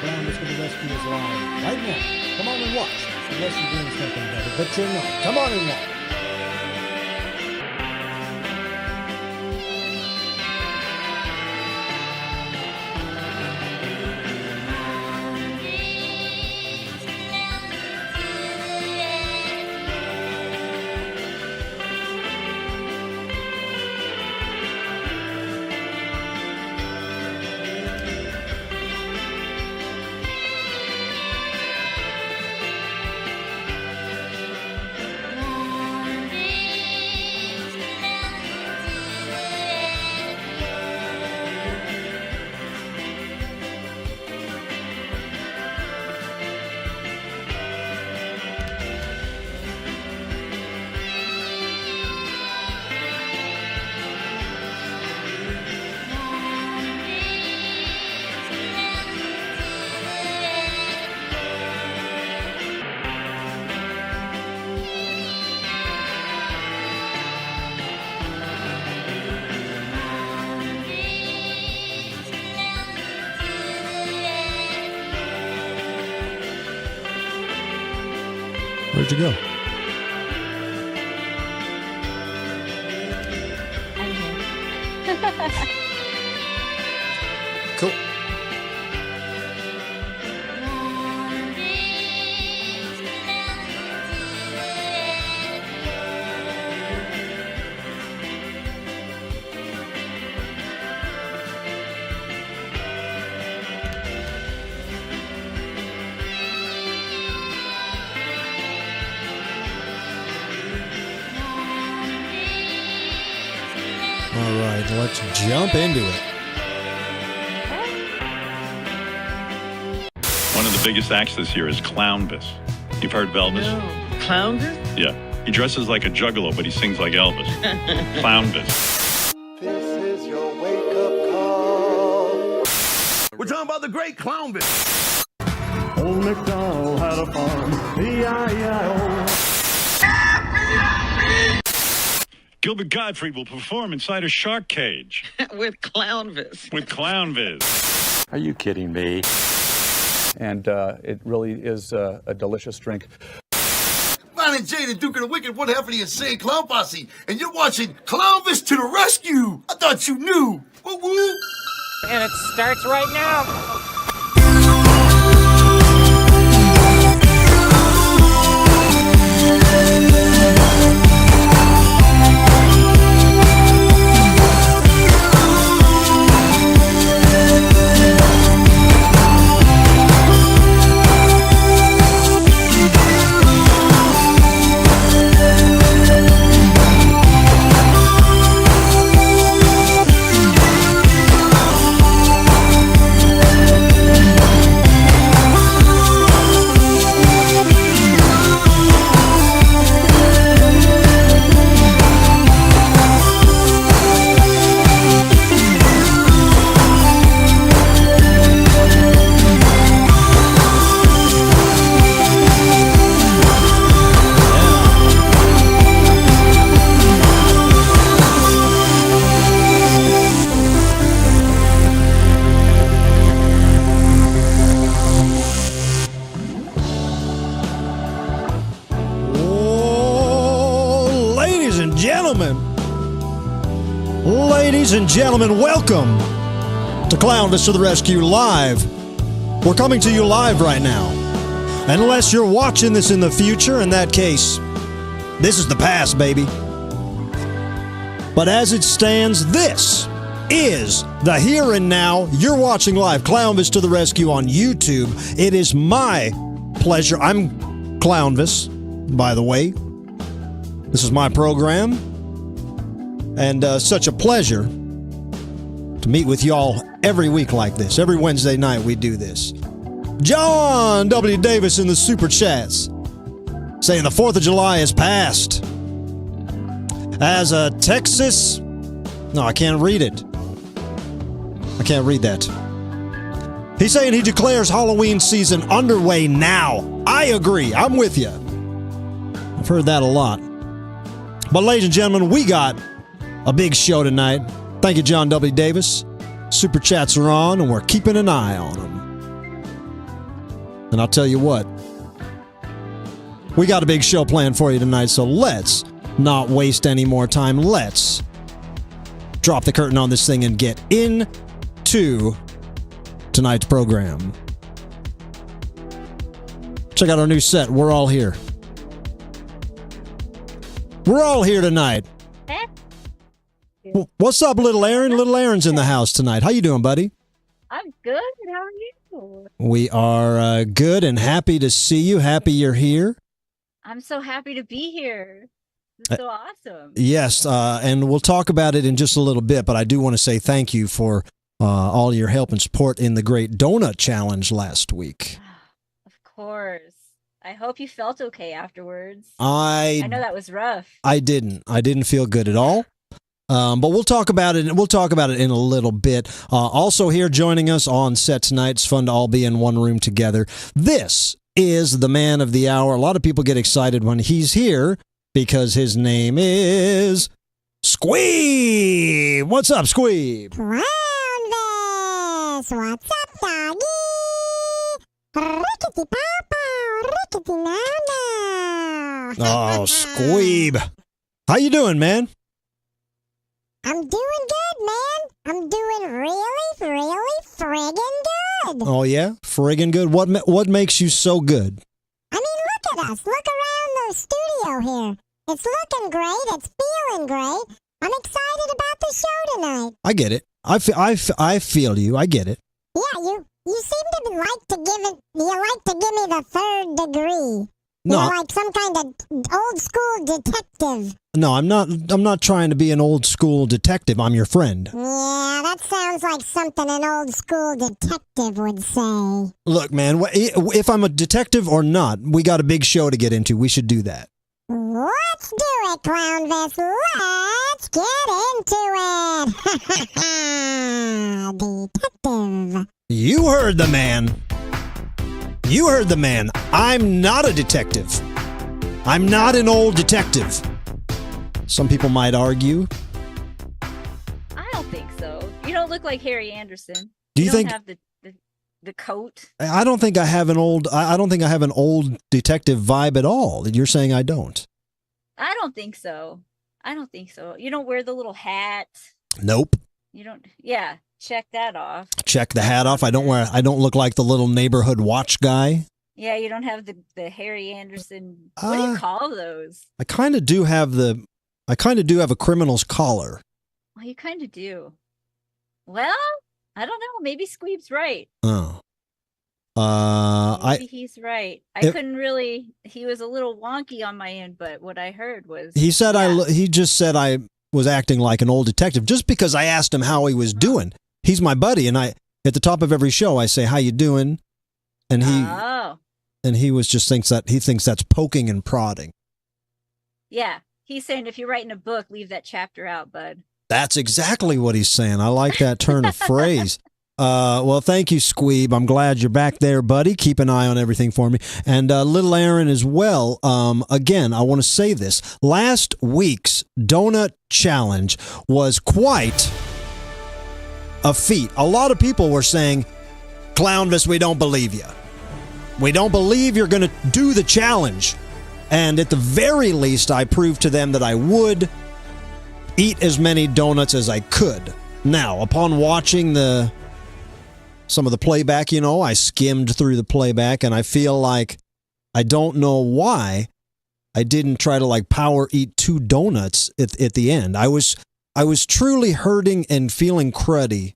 Clownvis to the Rescue is live right now. Come on and watch. Unless your dreams make them better, but you're not. Come on and watch. Where'd you go? I'm here. Cool. All right, let's jump into it. One of the biggest acts this year is Clownvis. You've heard of Elvis? No. Clownvis? Yeah. He dresses like a juggalo, but he sings like Elvis. Clownvis. This is your wake-up call. We're talking about the great Clownvis. Old MacDonald had a farm, E-I-E-I-O. Gilbert Gottfried will perform inside a shark cage With Clownvis. with Clownvis. Are you kidding me? And it really is a delicious drink. Ron and Jay, the Duke of the Wicked, one half of the insane clown posse, and you're watching Clownvis to the rescue. I thought you knew. Woo woo. And it starts right now. Ladies and gentlemen, welcome to Clownvis to the Rescue Live. We're coming to you live right now. Unless you're watching this in the future, in that case, this is the past, baby. But as it stands, this is the here and now. You're watching live Clownvis to the Rescue on YouTube. It is my pleasure. I'm Clownvis, by the way. This is my program. And such a pleasure to meet with y'all every week like this. Every Wednesday night we do this. John W. Davis in the Super Chats saying the 4th of July is past. As a Texas... No, I can't read it. I can't read that. He's saying he declares Halloween season underway now. I agree. I'm with you. I've heard that a lot. But ladies and gentlemen, we got a big show tonight. Thank you, John W. Davis. Super Chats are on, and we're keeping an eye on them. And I'll tell you what, we got a big show planned for you tonight, so let's not waste any more time. Let's drop the curtain on this thing and get into tonight's program. Check out our new set. We're all here. We're all here tonight. What's up, little Erin? Little Erin's in the house tonight. How you doing, buddy? I'm good. How are you? We are good and happy to see you. Happy you're here. I'm so happy to be here. This is so awesome. Yes, and we'll talk about it in just a little bit, but I do want to say thank you for all your help and support in the Great Donut Challenge last week. Of course. I hope you felt okay afterwards. I know that was rough. I didn't feel good at all. But we'll talk about it. We'll talk about it in a little bit. Also here joining us on set tonight. It's fun to all be in one room together. This is the man of the hour. A lot of people get excited when he's here because his name is Squeeb. What's up, Squeeb? Clownvis! What's up, doggy? Rickety pow pow, rickety now now. Oh, Squeeb. How you doing, man? I'm doing good, man. I'm doing really, really friggin' good. Oh, yeah? Friggin' good? What makes you so good? I mean, look at us. Look around the studio here. It's looking great. It's feeling great. I'm excited about the show tonight. I get it. I feel you. I get it. Yeah, you seem to like to give it. You like to give me the third degree. No, You're like some kind of old school detective. No, I'm not trying to be an old school detective. I'm your friend. Yeah, that sounds like something an old school detective would say. Look, man, if I'm a detective or not, we got a big show to get into. We should do that. Let's do it, Clownvis. Let's get into it. Detective. You heard the man. You heard the man. I'm not a detective. I'm not an old detective. Some people might argue. I don't think so. You don't look like Harry Anderson. Do you think have the coat? I don't think I have an old detective vibe at all. You're saying I don't. I don't think so. You don't wear the little hat. Nope. You don't. Yeah, check that off. Check the hat off. I don't look like the little neighborhood watch guy. Yeah, you don't have the Harry Anderson. What do you call those? I kind of do have a criminal's collar. Well, you kind of do. Well, I don't know. Maybe Squeeb's right. Oh. Maybe he's right. Couldn't really. He was a little wonky on my end, but what I heard was he just said I was acting like an old detective just because I asked him how he was doing. He's my buddy, and at the top of every show I say, "How you doing?" And he thinks that's poking and prodding. Yeah, he's saying if you're writing a book, leave that chapter out, bud. That's exactly what he's saying. I like that turn of phrase. Well, thank you, Squeeb. I'm glad you're back there, buddy. Keep an eye on everything for me. And little Erin as well. Again, I want to say this. Last week's Donut Challenge was quite a feat. A lot of people were saying, Clownvis, we don't believe you. We don't believe you're going to do the challenge. And at the very least, I proved to them that I would eat as many donuts as I could. Now, upon watching some of the playback, I skimmed through the playback, and I feel like I don't know why I didn't try to power eat 2 donuts at the end. I was truly hurting and feeling cruddy,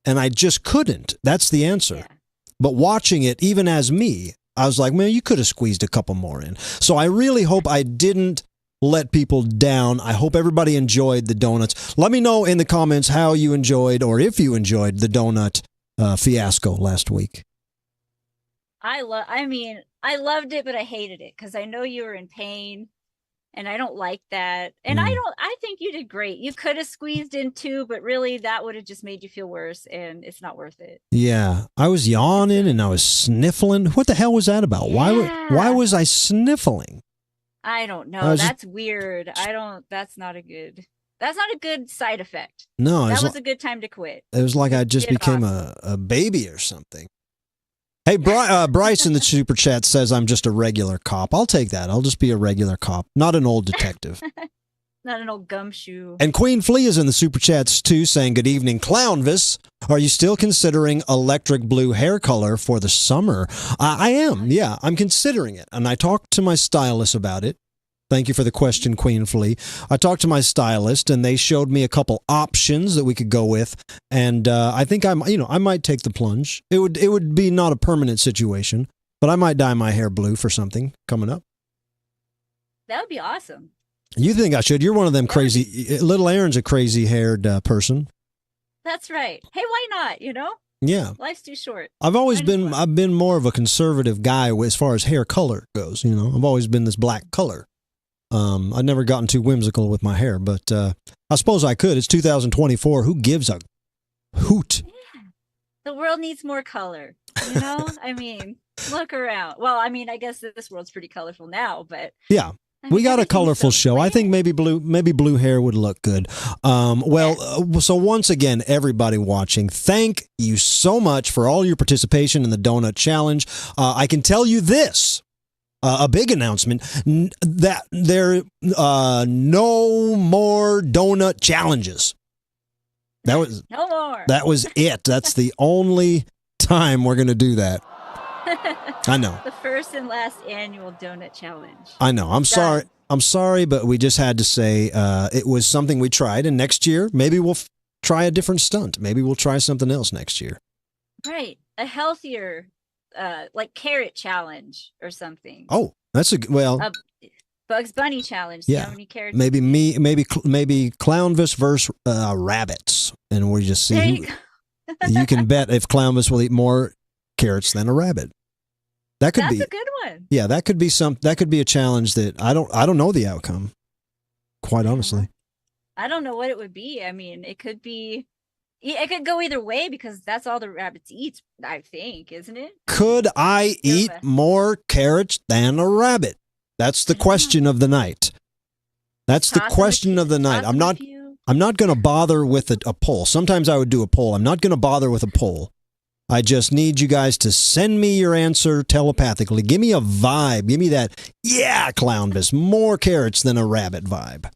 and I just couldn't. That's the answer. Yeah. But watching it, even as me, I was like, man, you could have squeezed a couple more in. So I really hope I didn't let people down. I hope everybody enjoyed the donuts. Let me know in the comments how you enjoyed, or if you enjoyed, the donut fiasco last week. I loved it, but I hated it because I know you were in pain, and I don't like that. And I think you did great. You could have squeezed in 2, but really that would have just made you feel worse, and it's not worth it. Yeah, I was yawning and I was sniffling. What the hell was that about? Yeah. Why was I sniffling? I don't know. That's weird. That's not a good side effect. No, that was a good time to quit. It was like I just became a baby or something. Hey, Bryce in the super chat says I'm just a regular cop. I'll take that. I'll just be a regular cop, not an old detective. Not an old gumshoe. And Queen Flea is in the super chats too, saying, good evening, Clownvis. Are you still considering electric blue hair color for the summer? I am, yeah. I'm considering it. And I talked to my stylist about it. Thank you for the question, Queen Flea. I talked to my stylist, and they showed me a couple options that we could go with. And I think I might take the plunge. It would be not a permanent situation, but I might dye my hair blue for something coming up. That would be awesome. You think I should? You're one of them crazy. Little Erin's a crazy-haired person. That's right. Hey, why not? You know? Yeah. Life's too short. I've been more of a conservative guy as far as hair color goes. You know, I've always been this black color. I've never gotten too whimsical with my hair, but I suppose I could. It's 2024. Who gives a hoot? Yeah. The world needs more color. You know? I mean, look around. Well, I mean, I guess this world's pretty colorful now, but yeah. We got a colorful show. I think maybe blue hair would look good. So once again, everybody watching, thank you so much for all your participation in the Donut Challenge. I can tell you this, a big announcement, that there no more donut challenges. No more. That was it. That's the only time we're going to do that. I know. The first and last annual donut challenge. I know. I'm sorry. I'm sorry, but we just had to say it was something we tried, and next year maybe we'll try a different stunt. Maybe we'll try something else next year. Right, a healthier, like carrot challenge or something. Oh, that's a Bugs Bunny challenge. Yeah, how many carrots? Maybe Clownvis versus rabbits, and we just see. You can bet if Clownvis will eat more carrots than a rabbit. That's a good one. Yeah, that could be a challenge that I don't know the outcome. Quite honestly. I don't know what it would be. I mean, it could go either way because that's all the rabbits eat, I think, isn't it? Could I eat more carrots than a rabbit? That's the question of the night. That's the question of the night. I'm not going to bother with a poll. Sometimes I would do a poll. I'm not going to bother with a poll. I just need you guys to send me your answer telepathically. Give me a vibe. Give me that, yeah, Clownvis, more carrots than a rabbit vibe.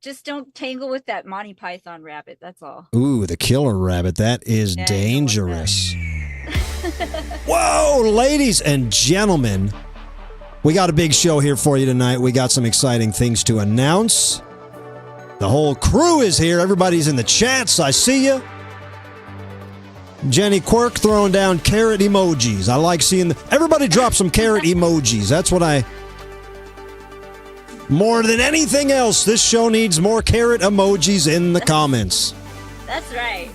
Just don't tangle with that Monty Python rabbit, that's all. Ooh, the killer rabbit. That is dangerous. Whoa, ladies and gentlemen. We got a big show here for you tonight. We got some exciting things to announce. The whole crew is here. Everybody's in the chats. I see you. Jenny Quirk throwing down carrot emojis. I like seeing everybody drop some carrot emojis. That's what more than anything else, this show needs more carrot emojis in the comments. That's right.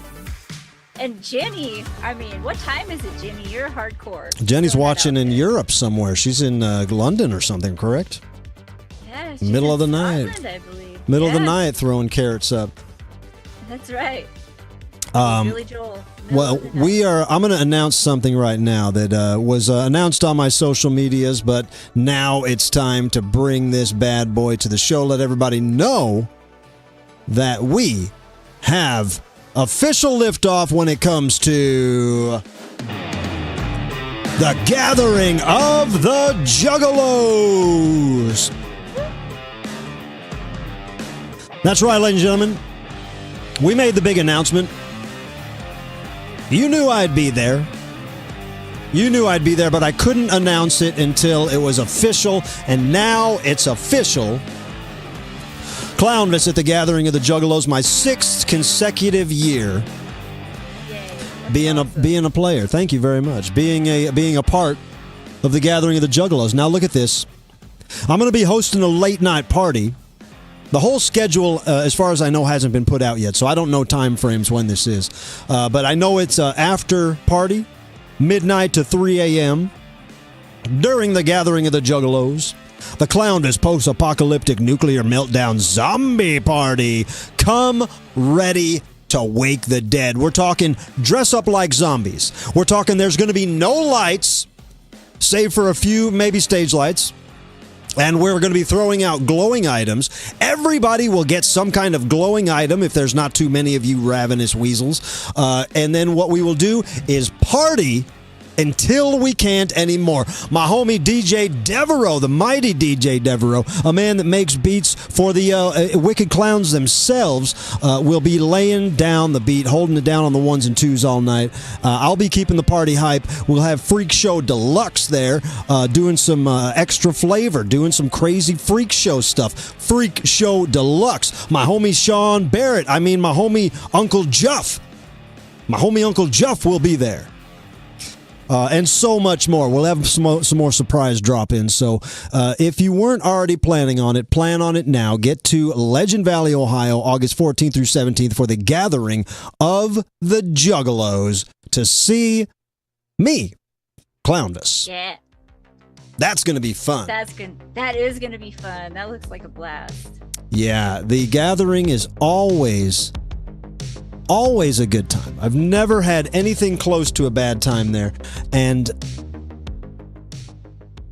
And Jenny, I mean, what time is it, Jenny? You're hardcore. Jenny's watching in Europe somewhere. She's in London or something, correct? Yeah. Middle of the night. Scotland, I believe. Middle of the night throwing carrots up. That's right. Billy Joel. Well, I'm going to announce something right now that was announced on my social medias, but now it's time to bring this bad boy to the show. Let everybody know that we have official liftoff when it comes to the gathering of the Juggalos. That's right, ladies and gentlemen. We made the big announcement. You knew I'd be there. But I couldn't announce it until it was official, and now it's official. Clownvis at the Gathering of the Juggalos, my 6th consecutive year being a player. Thank you very much. Being a part of the Gathering of the Juggalos. Now look at this. I'm going to be hosting a late night party. The whole schedule, as far as I know, hasn't been put out yet, so I don't know time frames when this is. But I know it's after party, midnight to 3 a.m., during the Gathering of the Juggalos. The Clownvis post-apocalyptic nuclear meltdown zombie party. Come ready to wake the dead. We're talking dress up like zombies. We're talking there's going to be no lights, save for a few, maybe stage lights. And we're going to be throwing out glowing items. Everybody will get some kind of glowing item if there's not too many of you ravenous weasels. And then what we will do is party until we can't anymore. My homie DJ Devereaux, the mighty DJ Devereaux, a man that makes beats for the Wicked Clowns themselves, will be laying down the beat, holding it down on the ones and twos all night. I'll be keeping the party hype. We'll have Freak Show Deluxe there, doing some extra flavor, doing some crazy Freak Show stuff. Freak Show Deluxe. My homie Sean Barrett, my homie Uncle Juff. My homie Uncle Juff will be there. And so much more. We'll have some more surprise drop-ins. So if you weren't already planning on it, plan on it now. Get to Legend Valley, Ohio, August 14th through 17th for the gathering of the Juggalos to see me, Clownvis. Yeah. That's going to be fun. That is gonna be fun. That looks like a blast. Yeah, the gathering is always a good time. I've never had anything close to a bad time there. And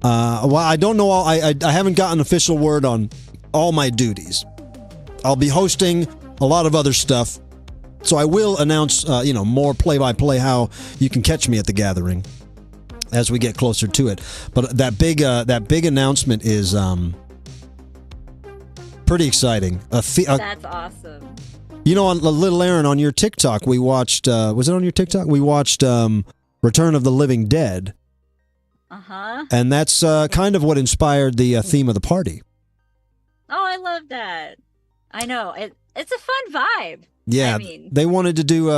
I don't know. I haven't gotten official word on all my duties. I'll be hosting a lot of other stuff, so I will announce more play-by-play how you can catch me at the gathering as we get closer to it. But that big announcement is pretty exciting. That's awesome. On Little Erin, on your TikTok, we watched, was it on your TikTok? We watched Return of the Living Dead. Uh-huh. And that's kind of what inspired the theme of the party. Oh, I love that. I know. It's a fun vibe. Yeah, they wanted to do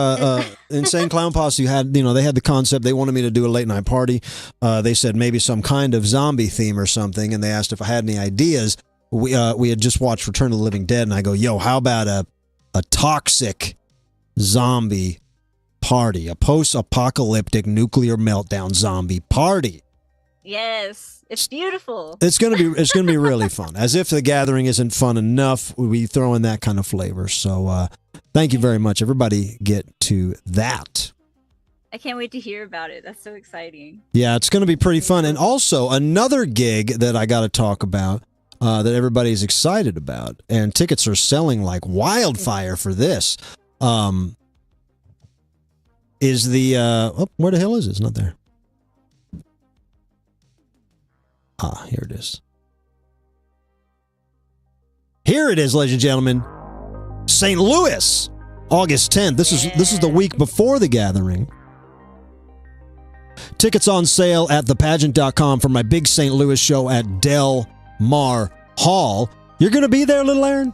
Insane Clown Posse they had the concept. They wanted me to do a late night party. They said maybe some kind of zombie theme or something, and they asked if I had any ideas. We had just watched Return of the Living Dead, and I go, yo, how about a toxic zombie party, a post-apocalyptic nuclear meltdown zombie party. Yes, it's beautiful. It's gonna be really fun. As if the gathering isn't fun enough, we throw in that kind of flavor. So thank you very much. Everybody get to that. I can't wait to hear about it. That's so exciting. Yeah, it's gonna be pretty fun. And also another gig that I got to talk about. That everybody's excited about, and tickets are selling like wildfire for this. Is the where the hell is it? It's not there. Here it is. Here it is, ladies and gentlemen. St. Louis, August 10th. This is the week before the gathering. Tickets on sale at thepageant.com for my big St. Louis show at Del Mar Hall. You're going to be there, Little Erin?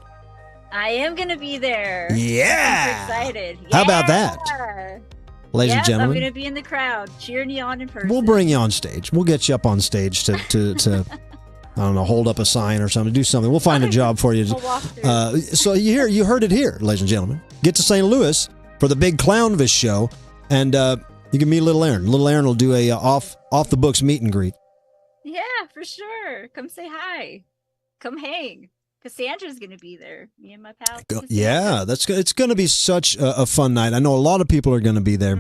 I am going to be there. Yeah. I'm excited. How about that? Ladies and gentlemen. I'm going to be in the crowd cheering you on in person. We'll bring you on stage. We'll get you up on stage to I don't know, hold up a sign or something, do something. We'll find a job for you. So you heard it here, ladies and gentlemen. Get to St. Louis for the big Clownvis show, and you can meet Little Erin. Little Erin will do a off the books meet and greet. Yeah, for sure. Come say hi. Come hang. Cassandra's going to be there. Me and my pal. Yeah, it's going to be such a fun night. I know a lot of people are going to be there.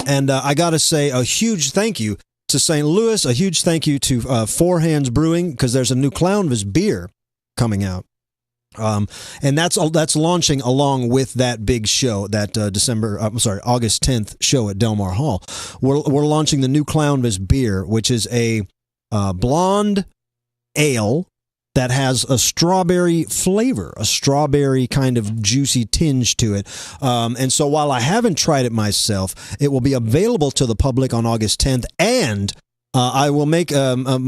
And I got to say a huge thank you to St. Louis, a huge thank you to Four Hands Brewing, because there's a new Clownvis beer coming out. And that's launching along with that big show, that August 10th show at Del Mar Hall. We're launching the new Clownvis beer, which is a blonde ale that has a strawberry flavor, a strawberry kind of juicy tinge to it. And so while I haven't tried it myself, it will be available to the public on August 10th, and I will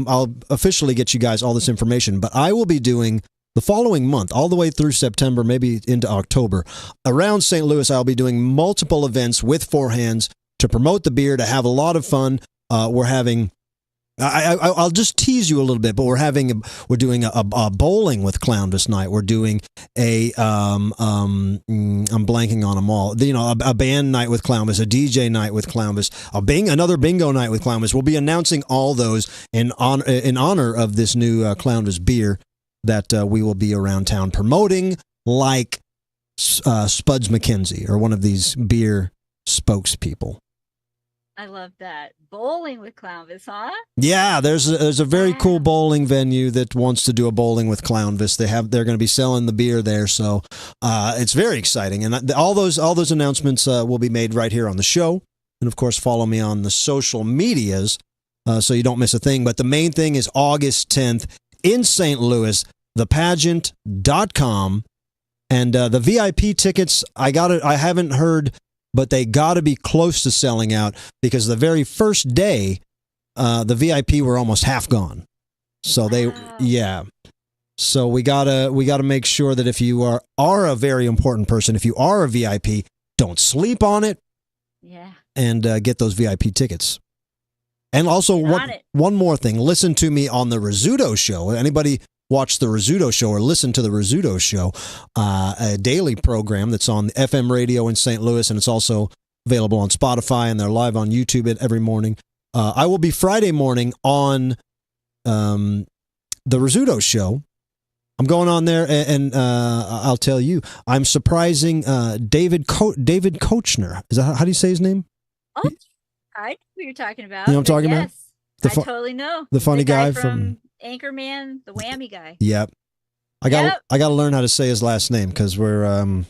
I'll officially get you guys all this information, but I will be doing the following month, all the way through September, maybe into October, around St. Louis, I'll be doing multiple events with Four Hands to promote the beer, to have a lot of fun. We're having... I'll just tease you a little bit, but we're doing a bowling with Clownvis night. We're doing I'm blanking on them all. A band night with Clownvis, a DJ night with Clownvis, another bingo night with Clownvis. We'll be announcing all those in honor of this new Clownvis beer that we will be around town promoting, like Spuds McKenzie or one of these beer spokespeople. I love that. Bowling with Clownvis, huh? Yeah, there's a very cool bowling venue that wants to do a bowling with Clownvis. They're going to be selling the beer there, so it's very exciting. And all those announcements will be made right here on the show. And, of course, follow me on the social medias so you don't miss a thing. But the main thing is August 10th in St. Louis, thepageant.com. And the VIP tickets, I haven't heard, but they got to be close to selling out because the very first day, the VIP were almost half gone. So So we gotta make sure that if you are a very important person, if you are a VIP, don't sleep on it. Yeah. And get those VIP tickets. And also one more thing, listen to me on the Rizzuto Show. Anybody watch the Rizzuto Show or listen to the Rizzuto Show, a daily program that's on FM radio in St. Louis, and it's also available on Spotify, and they're live on YouTube every morning. I will be Friday morning on the Rizzuto Show. I'm going on there, and I'll tell you, I'm surprising David Kochner. Is that how do you say his name? Oh, I know who you're talking about. You know what I'm talking about? Yes, I totally know. The funny guy from Anchorman, the whammy guy. Yep. I got to learn how to say his last name because we're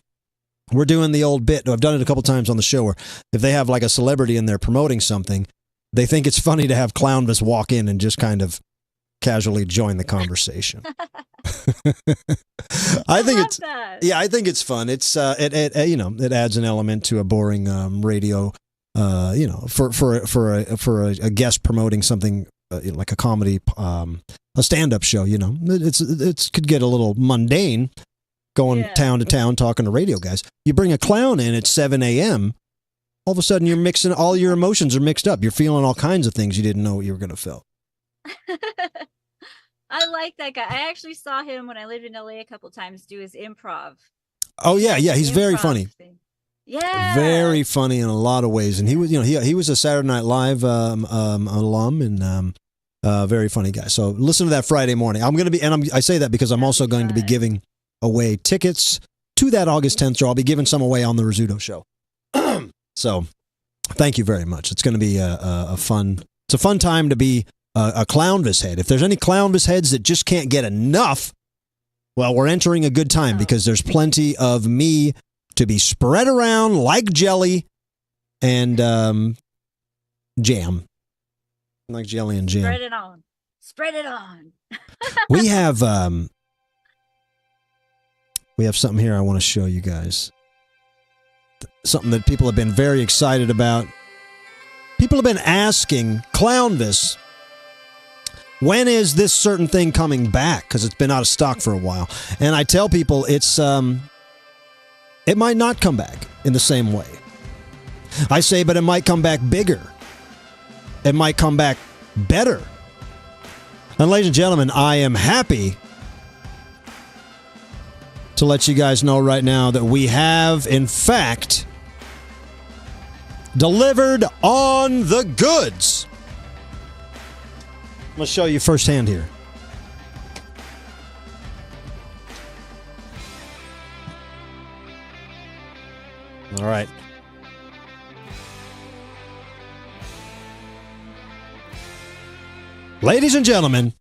doing the old bit. I've done it a couple times on the show where if they have like a celebrity and they're promoting something, they think it's funny to have Clownvis walk in and just kind of casually join the conversation. I think it's fun. It's it adds an element to a boring radio. For a guest promoting something like a comedy, a stand-up show. It could get a little mundane going town to town talking to radio guys. You bring a clown in at 7 a.m. All of a sudden, you're mixing all your emotions are mixed up. You're feeling all kinds of things you didn't know what you were going to feel. I like that guy. I actually saw him when I lived in LA a couple times do his improv. Oh yeah, he's very funny. Yeah, very funny in a lot of ways, and he was, he was a Saturday Night Live alum and very funny guy. So listen to that Friday morning. I'm going to be, and I say that because I'm also going to be giving away tickets to that August 10th show. I'll be giving some away on the Rizzuto Show. So thank you very much. It's going to be a fun time to be a Clownvis head. If there's any Clownvis heads that just can't get enough, well, we're entering a good time because there's plenty of me to be spread around like jelly and jam. Like jelly and jam. Spread it on. Spread it on. We have something here I want to show you guys. Something that people have been very excited about. People have been asking Clownvis, when is this certain thing coming back? Because it's been out of stock for a while. And I tell people it might not come back in the same way. I say, but it might come back bigger. It might come back better. And ladies and gentlemen, I am happy to let you guys know right now that we have, in fact, delivered on the goods. I'm going to show you firsthand here. All right. Ladies and gentlemen,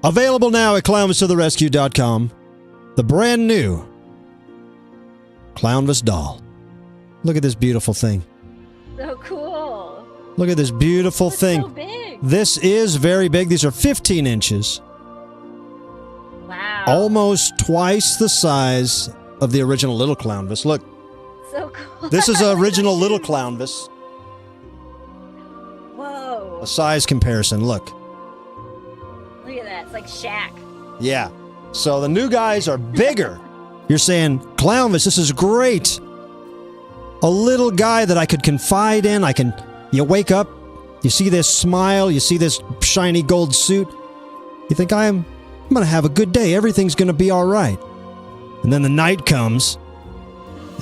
available now at clownvistotherescue.com, the brand new Clownvis doll. Look at this beautiful thing. So cool. Look at this beautiful thing. So big. This is very big. These are 15 inches. Wow. Almost twice the size of the original Little Clownvis. Look. So cool. This is the original Little Clownvis. Whoa. A size comparison. Look. Look at that. It's like Shaq. Yeah. So the new guys are bigger. You're saying, Clownvis, this is great. A little guy that I could confide in. You wake up, you see this smile, you see this shiny gold suit. You think, I'm going to have a good day. Everything's going to be all right. And then the night comes,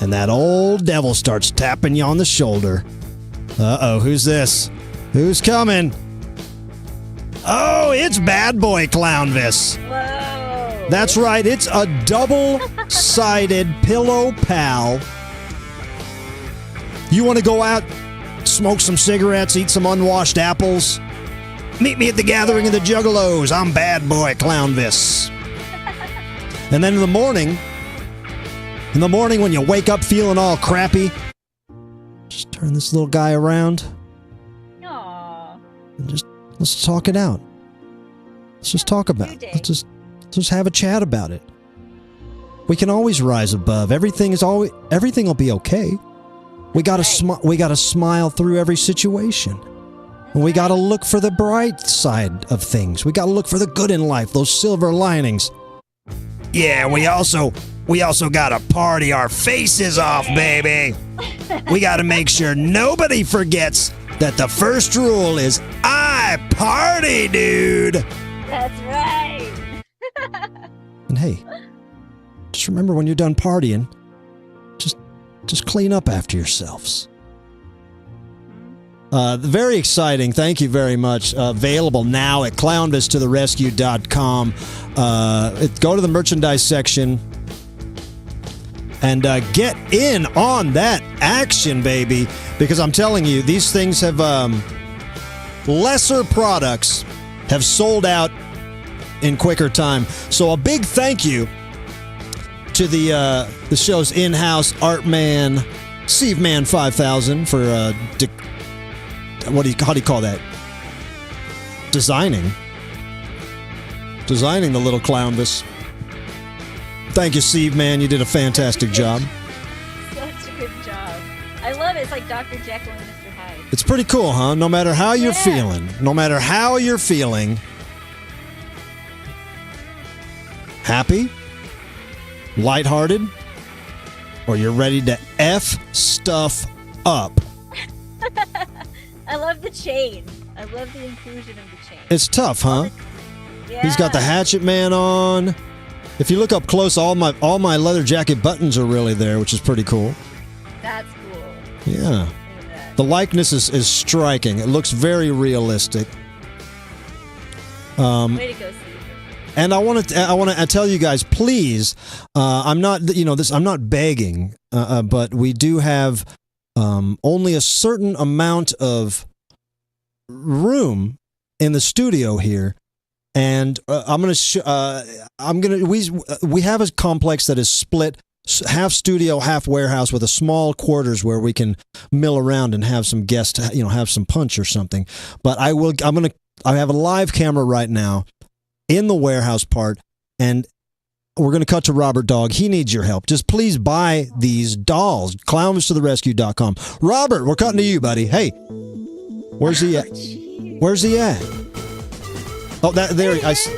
and that old devil starts tapping you on the shoulder. Uh-oh, who's this? Who's coming? Oh, it's Bad Boy Clownvis. Whoa. That's right, it's a double-sided pillow pal. You want to go out, smoke some cigarettes, eat some unwashed apples? Meet me at the gathering of the Juggalos. I'm Bad Boy Clownvis. And then in the morning when you wake up feeling all crappy, just turn this little guy around. Aww. And let's talk it out. Let's just talk about it. Let's just have a chat about it. We can always rise above. Everything will be okay. We gotta smile through every situation. And we gotta look for the bright side of things. We gotta look for the good in life, those silver linings. Yeah, we also gotta party our faces off, baby. We gotta make sure nobody forgets that the first rule is I party, dude. That's right. And hey, just remember when you're done partying, just clean up after yourselves. Very exciting. Thank you very much. Available now at clownvistotherescue.com. Go to the merchandise section and get in on that action, baby. Because I'm telling you, these things have lesser products have sold out in quicker time. So a big thank you to the show's in-house art man, Steve Man 5000 for how do you call that? Designing the little Clownvis. Thank you, Steve, man. You did a fantastic job. Such a good job. I love it. It's like Dr. Jekyll and Mr. Hyde. It's pretty cool, huh? No matter how you're feeling, happy, lighthearted, or you're ready to F stuff up. I love the chain. I love the inclusion of the chain. It's tough, huh? Yeah. He's got the Hatchet Man on. If you look up close, all my leather jacket buttons are really there, which is pretty cool. That's cool. Yeah. The likeness is striking. It looks very realistic. Way to go, Steve. And I want to tell you guys, please. I'm not begging, but we do have only a certain amount of room in the studio here, and we have a complex that is split, half studio, half warehouse, with a small quarters where we can mill around and have some guests, have some punch or something. But I have a live camera right now in the warehouse part, and we're going to cut to Robert Dog. He needs your help. Just please buy these dolls. Clownvistotherescue.com. Robert, we're cutting to you, buddy. Hey, where's he at? Where's he at? Oh,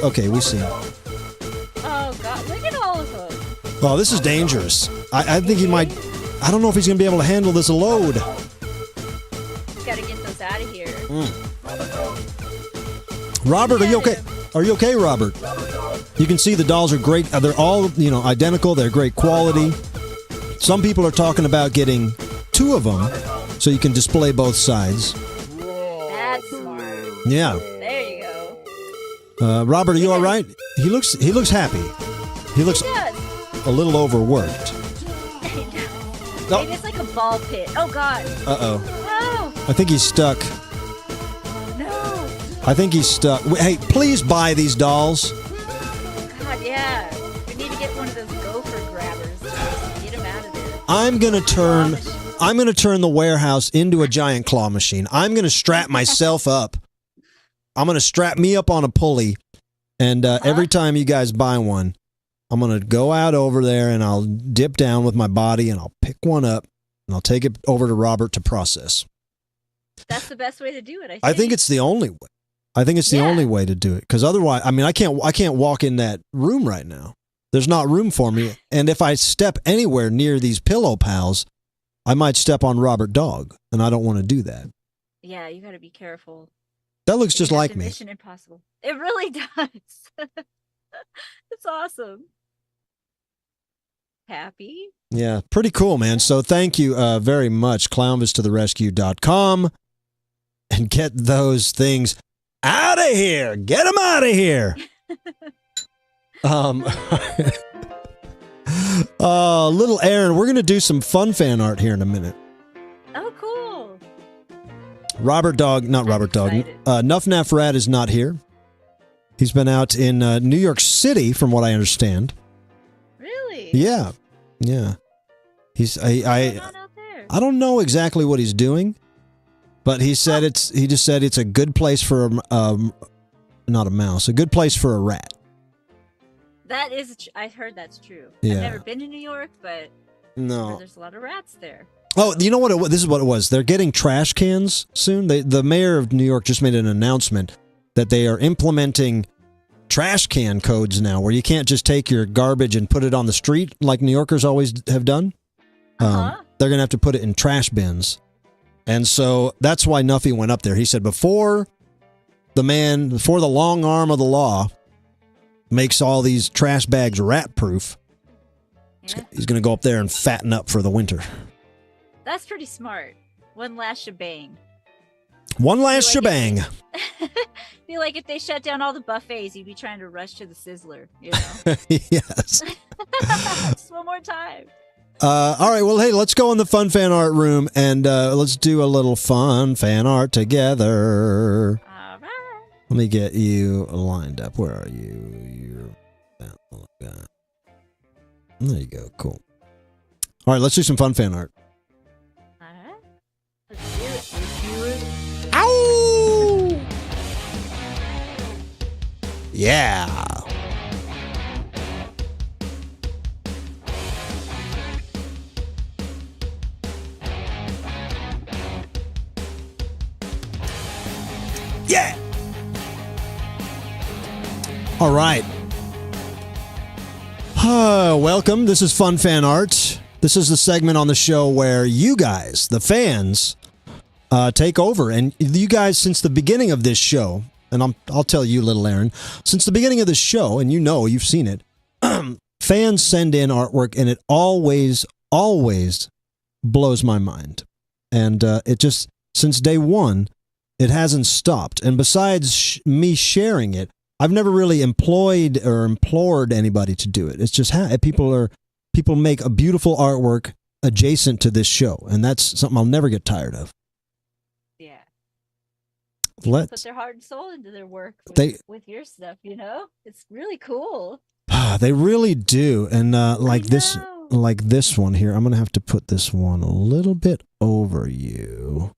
okay, we see him. Oh, God. Look at all of them. Oh, this is dangerous. I think he might... I don't know if he's going to be able to handle this load. Gotta get those out of here. Robert, are you okay? Are you okay, Robert? You can see the dolls are great. They're all, identical. They're great quality. Some people are talking about getting 2 of them so you can display both sides. That's smart. Yeah. There you go. Robert, are you all right? He looks happy. He looks a little overworked. Maybe it's like a ball pit. Oh, God. Uh-oh. No. I think he's stuck. No. I think he's stuck. Hey, please buy these dolls. God, yeah. We need to get one of those gopher grabbers. Get him out of there. I'm gonna turn the warehouse into a giant claw machine. I'm gonna strap myself up. I'm gonna strap me up on a pulley, and every time you guys buy one, I'm gonna go out over there and I'll dip down with my body and I'll pick one up and I'll take it over to Robert to process. That's the best way to do it. I think it's the only way. I think it's the only way to do it, because otherwise, I can't walk in that room right now. There's not room for me, and if I step anywhere near these pillow pals, I might step on Robert Dog, and I don't want to do that. Yeah, you got to be careful. That looks just like me. Mission Impossible. It really does. It's awesome. Happy? Yeah, pretty cool, man. So thank you very much. Clownvistotherescue.com, and get those things out of here. Get them out of here. Little Erin, we're going to do some fun fan art here in a minute. Oh, cool. Nuffn Rat is not here. He's been out in New York City, from what I understand. Really? Yeah. Yeah. He's I I don't know exactly what he's doing, but he said he just said it's a good place for not a mouse, a good place for a rat. That is, I've heard that's true. Yeah. I've never been to New York, but No. there's a lot of rats there. Oh, you know what? This is what it was. They're getting trash cans soon. The mayor of New York just made an announcement that they are implementing trash can codes now, where you can't just take your garbage and put it on the street like New Yorkers always have done. They're going to have to put it in trash bins. And so that's why Nuffy went up there. He said before the long arm of the law makes all these trash bags rat-proof, he's going to go up there and fatten up for the winter. That's pretty smart. One last shebang. One last shebang. Feel like if they shut down all the buffets, you'd be trying to rush to the Sizzler, you know? Yes. Just one more time. All right, well, hey, let's go in the fun fan art room and let's do a little fun fan art together. All right. Let me get you lined up. Where are you? There you go. Cool. All right, let's do some fun fan art. All right. Let's do it. Let's do it. Ow! Yeah. Yeah. All right. Welcome. This is Fun Fan Art. This is the segment on the show where you guys, the fans, take over. And you guys, since the beginning of this show, and I'll tell you, little Erin, since the beginning of this show, and you know, you've seen it, fans send in artwork, and it always blows my mind. And it just, since day one, it hasn't stopped. And besides me sharing it, I've never really employed or implored anybody to do it. It's just people make a beautiful artwork adjacent to this show, and that's something I'll never get tired of. Yeah. Let's put their heart and soul into their work with your stuff, you know? It's really cool. They really do. And like this one here, I'm going to have to put this one a little bit over you.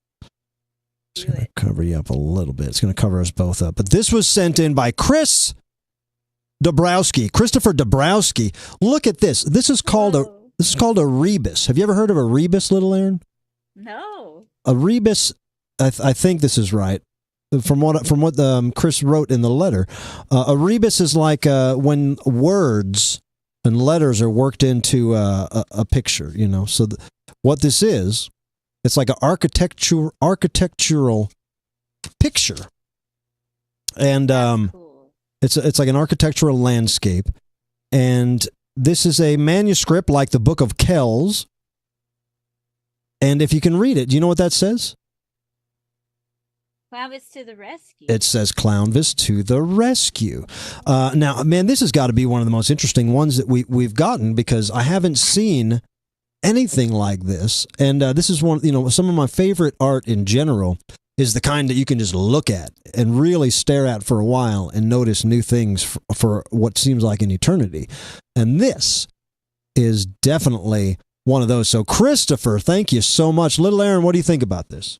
It's going to cover you up a little bit. It's going to cover us both up. But this was sent in by Christopher Dabrowski. Look at this. This is called a rebus. Have you ever heard of a rebus, little Erin? No. A rebus, I think this is right. From what Chris wrote in the letter, a rebus is like when words and letters are worked into a picture. You know, so what this is. It's like an architectural picture, and cool. It's like an architectural landscape, and this is a manuscript like the Book of Kells. And if you can read it, do you know what that says? Clownvis to the rescue. It says Clownvis to the rescue. Now, man, this has got to be one of the most interesting ones that we've gotten, because I haven't seen anything like this. And this is one, some of my favorite art in general is the kind that you can just look at and really stare at for a while and notice new things for what seems like an eternity. And this is definitely one of those. So Christopher, thank you so much. Little Erin, what do you think about this?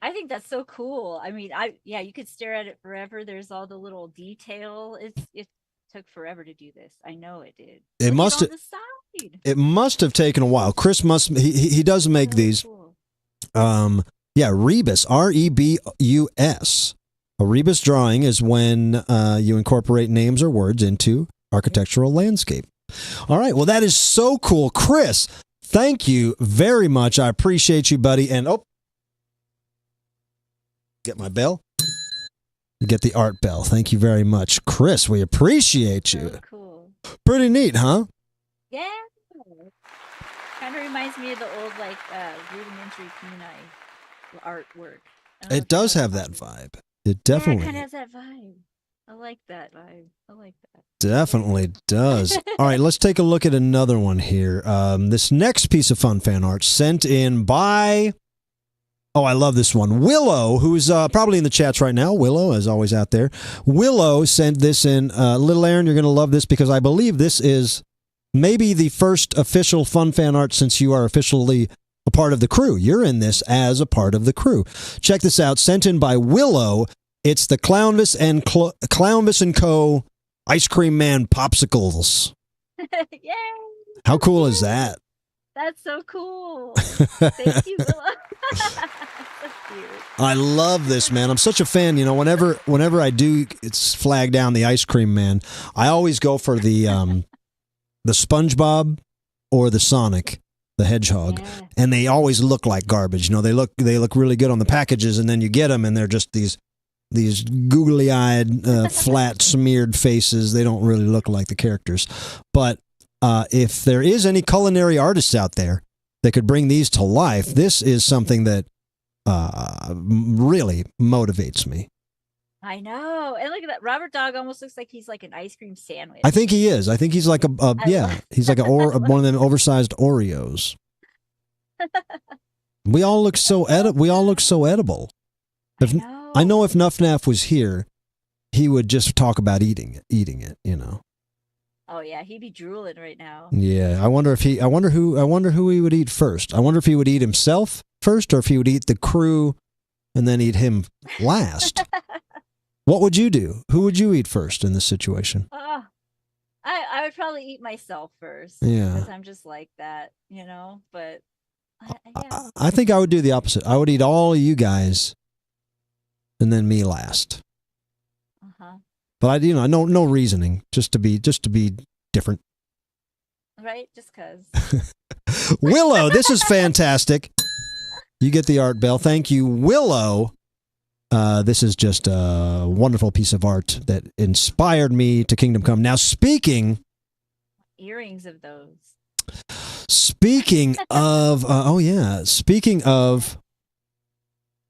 I think that's so cool. I mean, you could stare at it forever. There's all the little detail. It took forever to do this. I know it did. It must have taken a while. Chris he does make these. Cool. Rebus, R-E-B-U-S. A rebus drawing is when you incorporate names or words into architectural landscape. All right, well, that is so cool. Chris, thank you very much. I appreciate you, buddy. And get my bell. Get the art bell. Thank you very much. Chris, we appreciate you. So cool. Pretty neat, huh? Yeah. Kind of reminds me of the old, rudimentary kunai artwork. It does have that vibe. It definitely. Yeah, it kind of has that vibe. I like that vibe. I like that. Definitely does. All right, let's take a look at another one here. This next piece of fun fan art sent in by... Oh, I love this one. Willow, who's probably in the chats right now. Willow, as always, out there. Willow sent this in. Little Erin, you're going to love this, because I believe this is maybe the first official fun fan art since you are officially a part of the crew. You're in this as a part of the crew. Check this out. Sent in by Willow. It's the Clownvis and Clownvis and Co. Ice Cream Man Popsicles. Yay! How cool is that? That's so cool. Thank you, Willow. So cute. I love this, man. I'm such a fan. You know, whenever I do, it's flag down the Ice Cream Man. I always go for the SpongeBob or the Sonic the Hedgehog, and they always look like garbage. You know, they look really good on the packages, and then you get them, and they're just these googly-eyed, flat, smeared faces. They don't really look like the characters. But if there is any culinary artists out there that could bring these to life, this is something that really motivates me. I know. And look at that. Robert Dog almost looks like he's like an ice cream sandwich. I think he is. I think he's like he's like one of them oversized Oreos. We all look so edible. I know if Nuffn was here, he would just talk about eating it, you know. Oh yeah, he'd be drooling right now. Yeah, I wonder who he would eat first. I wonder if he would eat himself first, or if he would eat the crew and then eat him last. What would you do? Who would you eat first in this situation? I would probably eat myself first. Yeah, because I'm just like that, you know. But yeah. I think I would do the opposite. I would eat all of you guys, and then me last. But no reasoning, just to be different. Right, just cause. Willow, this is fantastic. You get the art, Bell. Thank you, Willow. This is just a wonderful piece of art that inspired me to Kingdom Come. Now, speaking Earrings of those. Speaking of, speaking of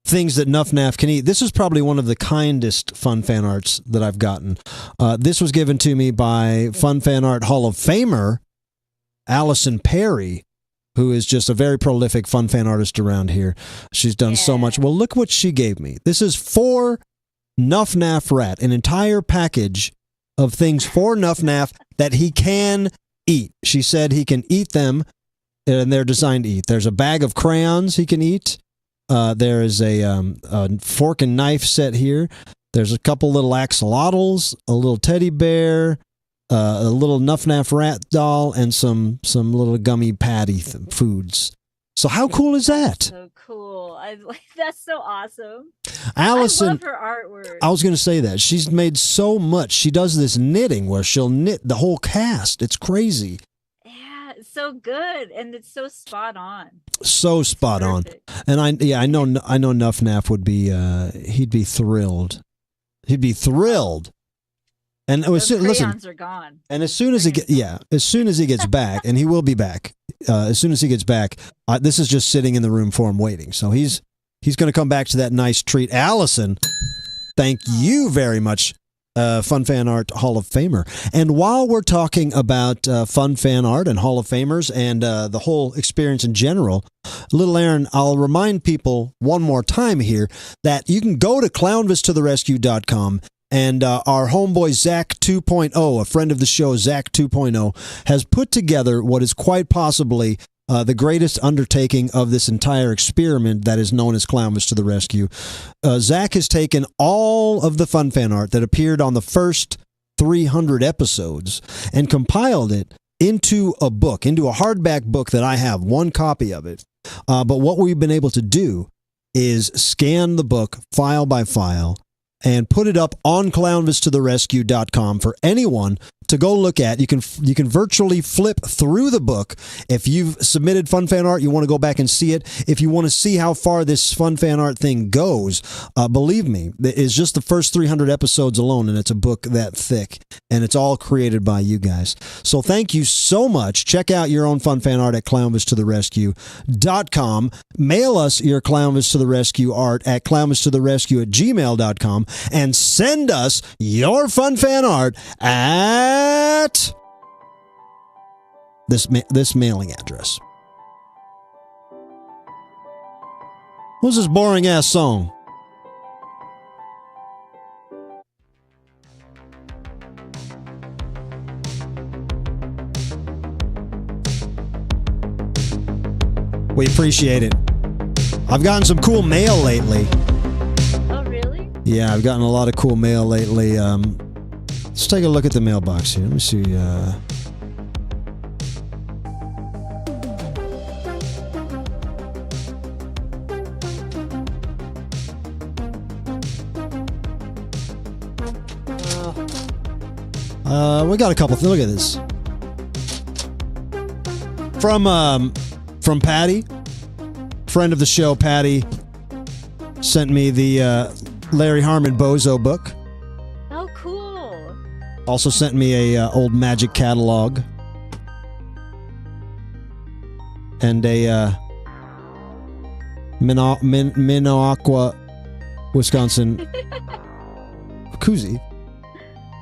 things that Nuffn can eat, this is probably one of the kindest Fun Fan Arts that I've gotten. This was given to me by Fun Fan Art Hall of Famer Allison Perry, who is just a very prolific Fun Fan artist around here. She's done so much. Well, look what she gave me. This is for Nuffn Rat, an entire package of things for Nuffn that he can eat. She said he can eat them, and they're designed to eat. There's a bag of crayons he can eat. There is a fork and knife set here. There's a couple little axolotls, a little teddy bear, a little Nuffn Rat doll, and some little gummy patty foods. So how cool is that? So cool. That's so awesome. Allison, I love her artwork. I was going to say that. She's made so much. She does this knitting where she'll knit the whole cast. It's crazy. Yeah, it's so good, and it's so spot on. So spot on. And I know Nuffn would be he'd be thrilled. He'd be thrilled. And Those listen, crayons are gone. And as soon as he gets back, and he will be back. As soon as he gets back, this is just sitting in the room for him waiting. So he's going to come back to that nice treat. Allison, thank you very much, Fun Fan Art Hall of Famer. And while we're talking about Fun Fan Art and Hall of Famers and the whole experience in general, Little Erin, I'll remind people one more time here that you can go to clownvistotherescue.com. And our homeboy Zach 2.0, a friend of the show, Zach 2.0, has put together what is quite possibly the greatest undertaking of this entire experiment that is known as Clownvis to the Rescue. Zach has taken all of the Fun Fan art that appeared on the first 300 episodes and compiled it into a book, into a hardback book that I have, one copy of it. But what we've been able to do is scan the book file by file and put it up on clownvistotherescue.com for anyone to go look at. You can virtually flip through the book. If you've submitted Fun Fan Art, you want to go back and see it. If you want to see how far this Fun Fan Art thing goes, believe me, it's just the first 300 episodes alone, and it's a book that thick, and it's all created by you guys. So thank you so much. Check out your own Fun Fan Art at clownvistotherescue.com. Mail us your Clownvis to the Rescue art at clownvistotherescue@gmail.com, and send us your Fun Fan Art at this mailing address. What's this boring ass song? We appreciate it. I've gotten some cool mail lately. Oh, really? Yeah, I've gotten a lot of cool mail lately. Let's take a look at the mailbox here. Let me see. We got a couple. Look at this. From Patty, friend of the show, Patty sent me the Larry Harmon Bozo book. Oh, cool. Also sent me a old Magic catalog and a Minneaqua, Wisconsin koozie.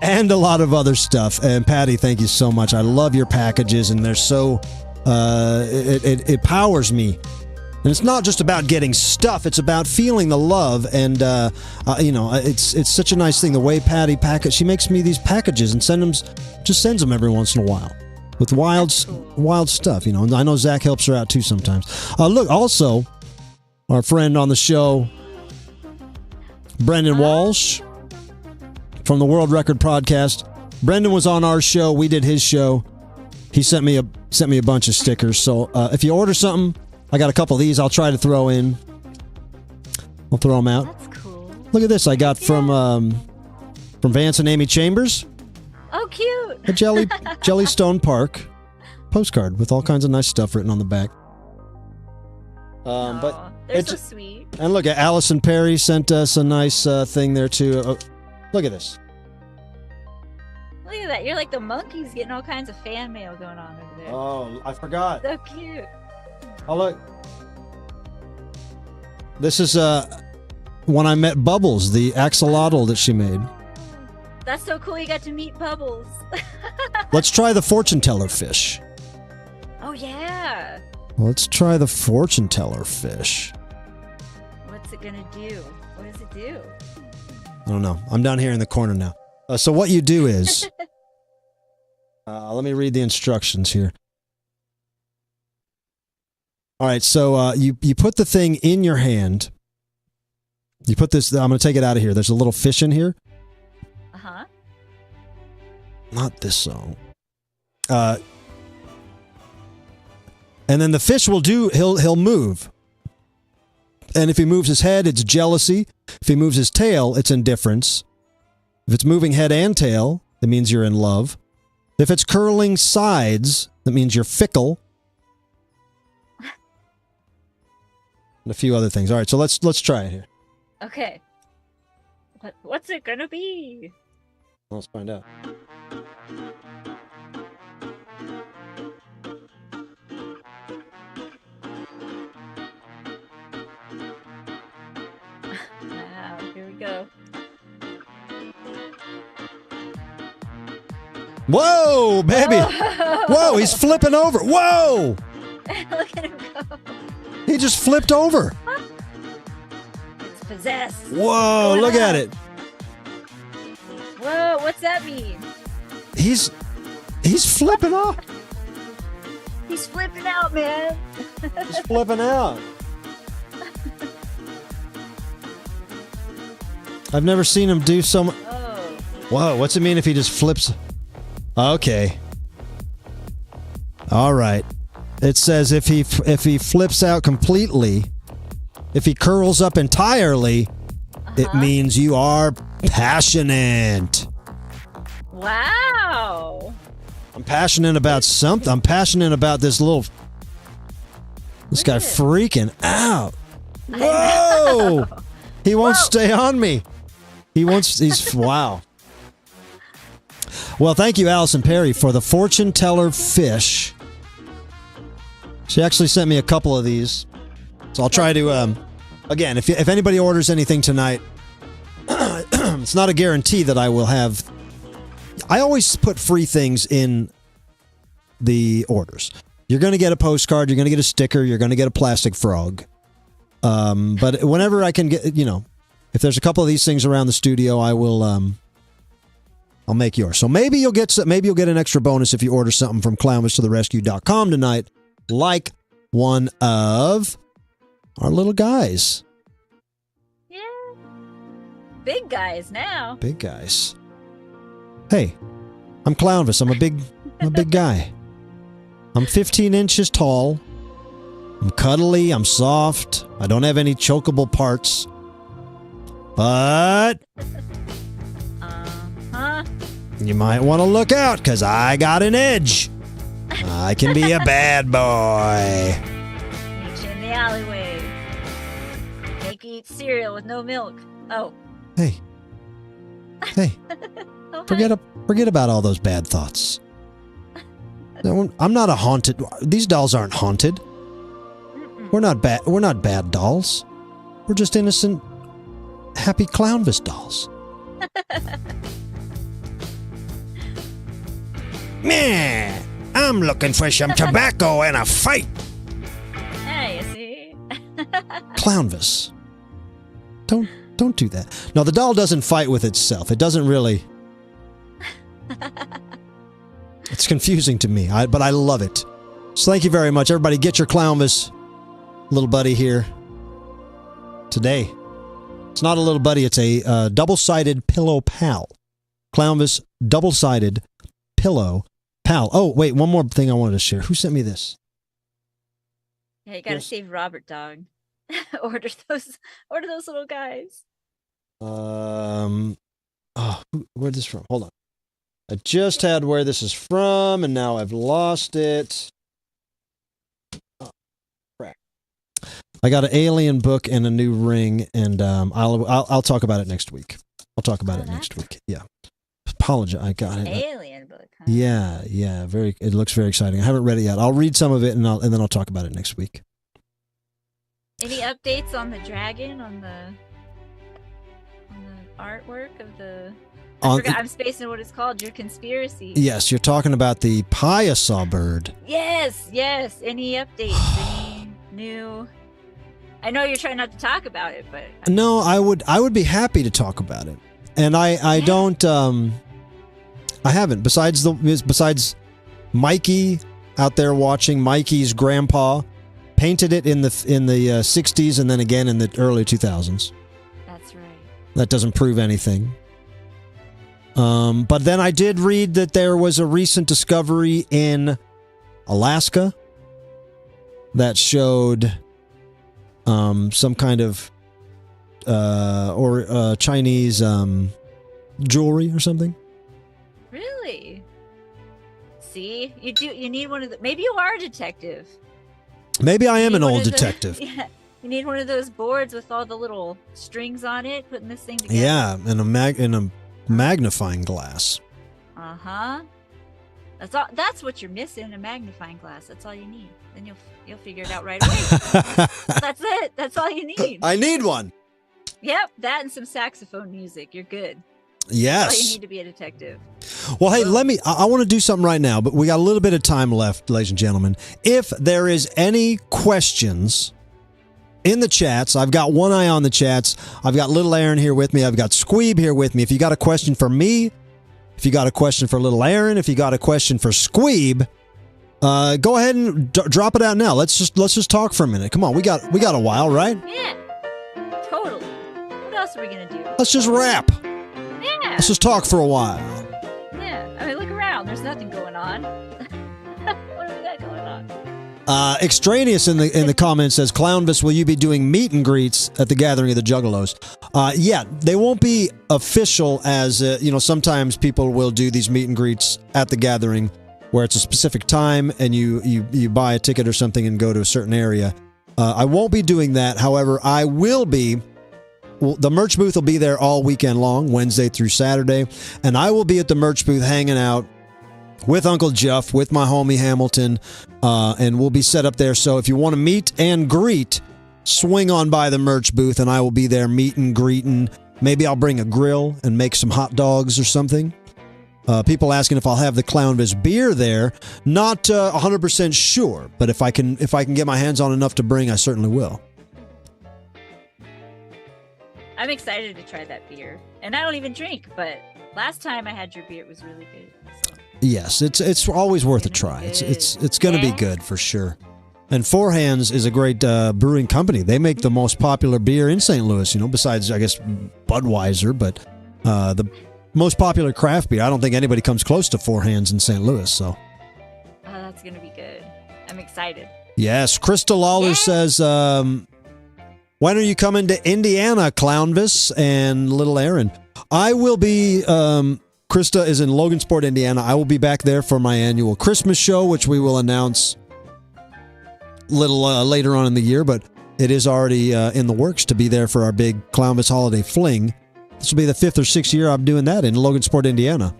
And a lot of other stuff. And Patty, thank you so much. I love your packages, and they're so it powers me. And it's not just about getting stuff; it's about feeling the love. And it's such a nice thing the way Patty she makes me these packages and sends them every once in a while with wild stuff. You know, and I know Zach helps her out too sometimes. Look, also our friend on the show, Brendan Walsh from the World Record Podcast. Brendan was on our show. We did his show. He sent me a bunch of stickers. So if you order something, I got a couple of these. I'll try to throw in. I'll throw them out. That's cool. Look at this. I got from Vance and Amy Chambers. Oh, cute. A Jellystone Park postcard with all kinds of nice stuff written on the back. But they're so sweet. And look, Allison Perry sent us a nice thing there too. Look at this. Look at that. You're like the monkeys getting all kinds of fan mail going on over there. Oh, I forgot. So cute. Oh, look. This is when I met Bubbles, the axolotl that she made. That's so cool. You got to meet Bubbles. Let's try the fortune teller fish. Oh, yeah. Let's try the fortune teller fish. What's it going to do? What does it do? I don't know. I'm down here in the corner now. So what you do is... let me read the instructions here. All right, so you put the thing in your hand. You put this... I'm going to take it out of here. There's a little fish in here. Uh-huh. Not this song. And then the fish will do... He'll move. And if he moves his head, it's jealousy. If he moves his tail, it's indifference. If it's moving head and tail, that means you're in love. If it's curling sides, that means you're fickle. And a few other things. All right, so let's try it here. Okay. What's it gonna be? Let's find out. Wow, here we go. Whoa, baby! Oh. Whoa, he's flipping over. Whoa! Look at him go. He just flipped over. It's possessed. Whoa, look at it. Whoa, what's that mean? He's flipping off. He's flipping out, man. He's flipping out. I've never seen him do so much. Oh. Whoa, what's it mean if he just flips? Okay. All right. It says if he flips out completely, if he curls up entirely, it means you are passionate. Wow. I'm passionate about something. I'm passionate about this guy freaking out. Whoa! He won't stay on me. He's wow. Well, thank you, Allison Perry, for the fortune teller fish. She actually sent me a couple of these. So I'll try to, again, if anybody orders anything tonight, it's not a guarantee that I will have. I always put free things in the orders. You're going to get a postcard. You're going to get a sticker. You're going to get a plastic frog. But whenever I can get, if there's a couple of these things around the studio, I will, I'll make yours. So maybe you'll get an extra bonus if you order something from clownvistotherescue.com tonight, like one of our little guys. Yeah. Big guys now. Big guys. Hey, I'm Clownvis. I'm a big guy. I'm 15 inches tall. I'm cuddly. I'm soft. I don't have any chokeable parts. But you might want to look out, because I got an edge. I can be a bad boy. Meet you in the alleyway. Make you eat cereal with no milk. Oh. Hey. Oh, Forget about all those bad thoughts. I'm not a haunted. These dolls aren't haunted. We're not bad dolls. We're just innocent, happy Clownvis dolls. Man, I'm looking for some tobacco and a fight. Hey, you see? Clownvis. Don't do that. No, the doll doesn't fight with itself. It doesn't really. It's confusing to me, but I love it. So thank you very much, everybody. Get your Clownvis little buddy here today. It's not a little buddy. It's a double-sided pillow pal. Clownvis double-sided pillow pal. Oh, wait, one more thing I wanted to share. Who sent me this? Yeah, you gotta save Robert, dog. Order those little guys. Oh, where's this from? Hold on. I just had where this is from, and now I've lost it. Oh, crap. I got an alien book and a new ring, and I'll talk about it next week. I'll talk about it next week. Yeah. Apologize. I got it. Alien book. Huh? Yeah. It looks very exciting. I haven't read it yet. I'll read some of it, and then I'll talk about it next week. Any updates on the dragon, on the artwork of the? I'm spacing what it's called. Your conspiracy. Yes, you're talking about the Piasaw bird. Yes. Any updates? Any new? I know you're trying not to talk about it, but no, I would be happy to talk about it, and I don't. I haven't. Besides Mikey out there watching, Mikey's grandpa painted it in the 60s and then again in the early 2000s. That's right. That doesn't prove anything. But then I did read that there was a recent discovery in Alaska that showed some kind of Chinese jewelry or something. Really? See, you need one of the. Maybe you are a detective. Maybe I am an old detective. Yeah, you need one of those boards with all the little strings on it, putting this thing together. Yeah, and a magnifying glass. That's what you're missing, a magnifying glass. That's all you need. Then you'll figure it out right away. That's it. That's all you need. I need one. Yep, that and some saxophone music. You're good. Yes. That's all you need to be a detective. Well, hey, I want to do something right now, but we got a little bit of time left, ladies and gentlemen. If there is any questions in the chats, I've got one eye on the chats. I've got little Erin here with me. I've got Squeeb here with me. If you got a question for me, if you got a question for little Erin, if you got a question for Squeeb, go ahead and drop it out now. Let's just talk for a minute. Come on, we got a while, right? Yeah, totally. What else are we gonna do? Let's just rap. Yeah. Let's just talk for a while. Yeah. I mean, look around. There's nothing going on. What do we got going on? Extraneous in the comments says, Clownvis, will you be doing meet and greets at the gathering of the Juggalos? Yeah, they won't be official as, sometimes people will do these meet and greets at the gathering where it's a specific time and you buy a ticket or something and go to a certain area. I won't be doing that. However, I will be. Well, the merch booth will be there all weekend long, Wednesday through Saturday, and I will be at the merch booth hanging out with Uncle Jeff, with my homie Hamilton, and we'll be set up there. So if you want to meet and greet, swing on by the merch booth, and I will be there meet and greeting. Maybe I'll bring a grill and make some hot dogs or something. People asking if I'll have the Clownvis beer there. Not 100% sure, but if I can get my hands on enough to bring, I certainly will. I'm excited to try that beer, and I don't even drink. But last time I had your beer, it was really good. So. Yes, it's always worth a try. It's going to be good for sure. And Four Hands is a great brewing company. They make the most popular beer in St. Louis, besides, I guess, Budweiser, but the most popular craft beer. I don't think anybody comes close to Four Hands in St. Louis, so. Oh, that's going to be good. I'm excited. Yes. Crystal Lawler says, when are you coming to Indiana, Clownvis and Little Erin? I will be, Krista is in Logansport, Indiana. I will be back there for my annual Christmas show, which we will announce a little later on in the year, but it is already in the works to be there for our big Clownvis Holiday Fling. This will be the 5th or 6th year I'm doing that in Logansport, Indiana.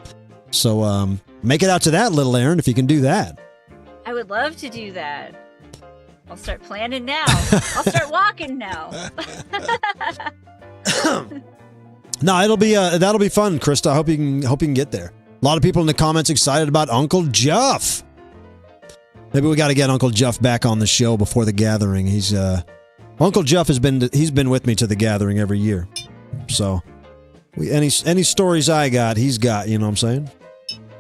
So make it out to that, Little Erin, if you can do that. I would love to do that. I'll start planning now. I'll start walking now. No, that'll be fun, Krista. I hope you can get there. A lot of people in the comments excited about Uncle Jeff. Maybe we got to get Uncle Jeff back on the show before the gathering. He's Uncle Jeff he's been with me to the gathering every year. So any stories I got, he's got. You know what I'm saying?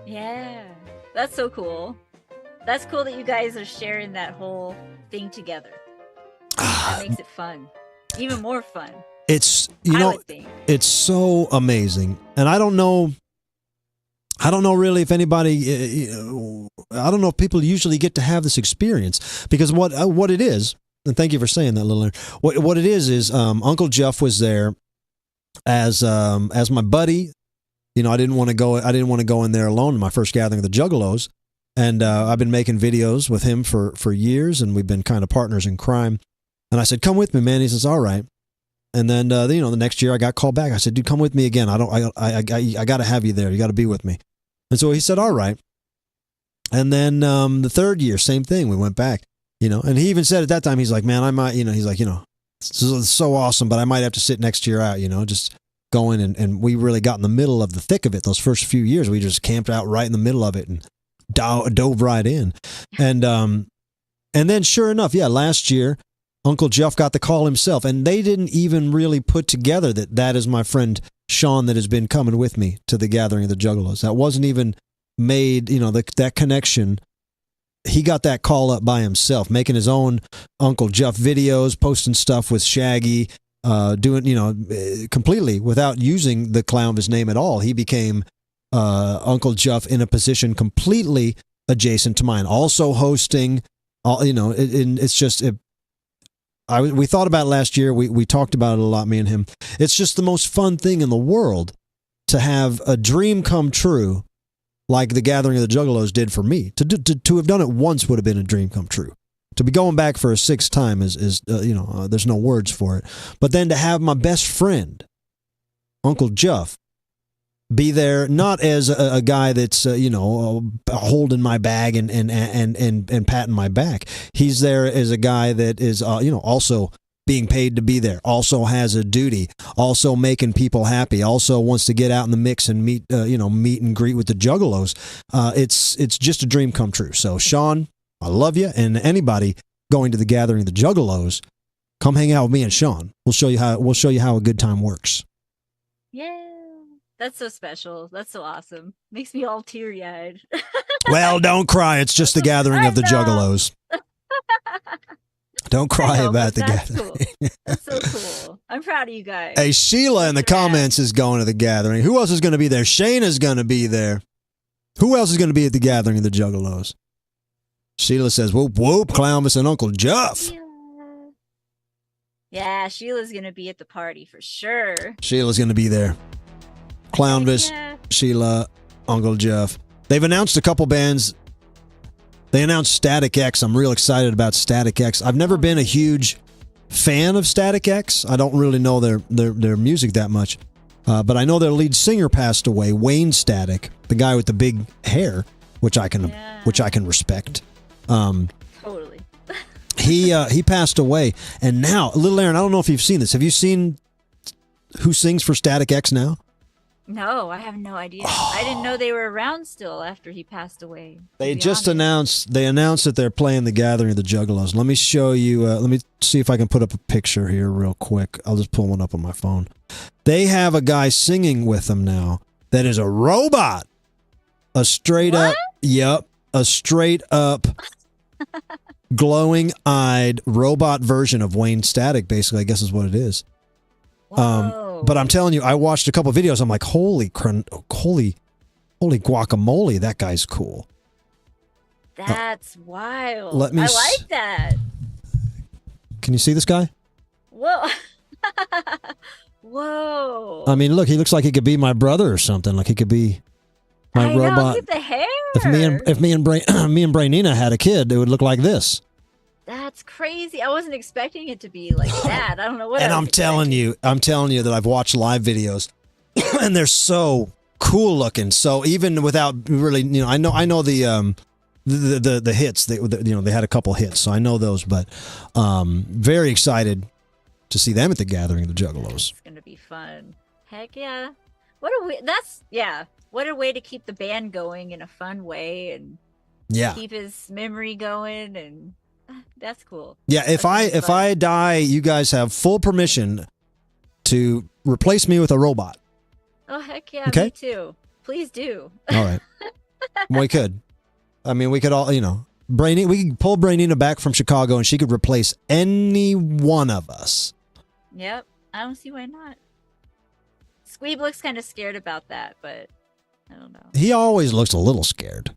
Yeah, that's so cool. That's cool that you guys are sharing that whole thing together. That makes it fun, even more fun. It's it's so amazing, and I don't know really if anybody, I don't know if people usually get to have this experience, because what it is, and thank you for saying that, Little Erin. What it is Uncle Jeff was there as my buddy. I didn't want to go in there alone in my first gathering of the Juggalos, and I've been making videos with him for years, and we've been kind of partners in crime. And I said, "Come with me, man." He says, "All right." And then the next year I got called back. I said, "Dude, come with me again. I got to have you there. You got to be with me." And so he said, "All right." And then the third year, same thing. We went back, and he even said at that time, he's like, "Man, I might, he's like, it's so awesome, but I might have to sit next year out, just going." And we really got in the middle of the thick of it. Those first few years, we just camped out right in the middle of it and dove right in. And then sure enough, last year, Uncle Jeff got the call himself, and they didn't even really put together that is my friend Sean that has been coming with me to the gathering of the Juggalos. That wasn't even made, that connection. He got that call up by himself, making his own Uncle Jeff videos, posting stuff with Shaggy, doing, completely without using the Clownvis name at all. He became Uncle Jeff in a position completely adjacent to mine, also hosting, it's just... we thought about it last year. We talked about it a lot, me and him. It's just the most fun thing in the world to have a dream come true like the gathering of the Juggalos did for me. To have done it once would have been a dream come true. To be going back for a 6th time is there's no words for it. But then to have my best friend, Uncle Jeff, be there not as a guy that's holding my bag and patting my back. He's there as a guy that is also being paid to be there, also has a duty, also making people happy, also wants to get out in the mix and meet and greet with the Juggalos. It's just a dream come true. So Sean, I love you, and anybody going to the gathering of the Juggalos, come hang out with me and Sean. We'll show you how a good time works. Yeah. That's so special. That's so awesome. Makes me all teary-eyed. Well, don't cry. It's just the gathering of the Juggalos. Don't cry about the gathering. Cool. That's so cool. I'm proud of you guys. Hey, Sheila in the comments is going to the gathering. Who else is going to be there? Shayna's going to be there. Who else is going to be at the gathering of the Juggalos? Sheila says, "Whoop, whoop, Clownvis and Uncle Jeff." Yeah, Sheila's going to be at the party for sure. Sheila's going to be there. Clownvis, Sheila, Uncle Jeff. They've announced a couple bands. They announced Static X. I'm real excited about Static X. I've never been a huge fan of Static X. I don't really know their music that much. But I know their lead singer passed away, Wayne Static, the guy with the big hair, which I can respect. Totally. He passed away, and now, Little Erin, I don't know if you've seen this. Have you seen who sings for Static X now? No, I have no idea. I didn't know they were around still after he passed away. They just announced that they're playing the gathering of the Juggalos. Let me show you. Let me see if I can put up a picture here real quick. I'll just pull one up on my phone. They have a guy singing with them now that is a robot. A straight up glowing-eyed robot version of Wayne Static, basically, I guess is what it is. But I'm telling you, I watched a couple of videos. I'm like, holy guacamole, that guy's cool. That's wild. Let me I like that. Can you see this guy? Whoa. Whoa. I mean, look, he looks like he could be my brother or something. Like he could be my I know, robot. look at the hair. If me and Brainina had a kid, it would look like this. That's crazy. I wasn't expecting it to be like that. I don't know what. And I'm telling you that I've watched live videos, and they're so cool looking. So even without really, I know the hits. They had a couple hits, so I know those. But very excited to see them at the gathering of the Juggalos. It's gonna be fun. Heck yeah! What a way to keep the band going in a fun way and keep his memory going, and that's cool. Yeah, if I die, you guys have full permission to replace me with a robot. Oh heck yeah, okay? Me too. Please do. All right. We could. I mean, we could all, we could pull Brainina back from Chicago and she could replace any one of us. Yep. I don't see why not. Squeeb looks kind of scared about that, but I don't know. He always looks a little scared.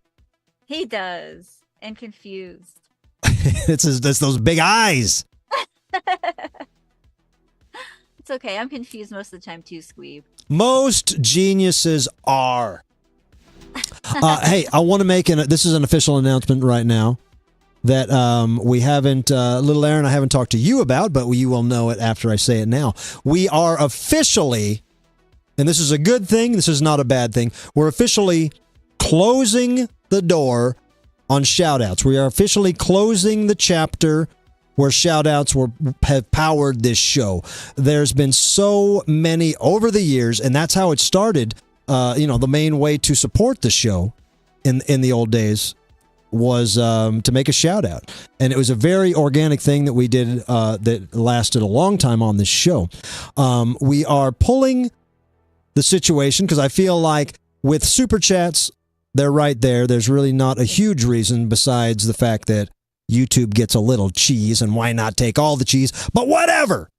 He does. And confused. It's those big eyes. It's okay. I'm confused most of the time too, Squeeb. Most geniuses are. Hey, I want to make this is an official announcement right now that we haven't, Little Erin, I haven't talked to you about, but you will know it after I say it now. We are officially, and this is a good thing, this is not a bad thing, we're officially closing the door on shoutouts. We are officially closing the chapter where shoutouts have powered this show. There's been so many over the years, and that's how it started. The main way to support the show in the old days was to make a shout out. And it was a very organic thing that we did that lasted a long time on this show. We are pulling the situation because I feel like with super chats, they're right there. There's really not a huge reason besides the fact that YouTube gets a little cheese, and why not take all the cheese? But whatever.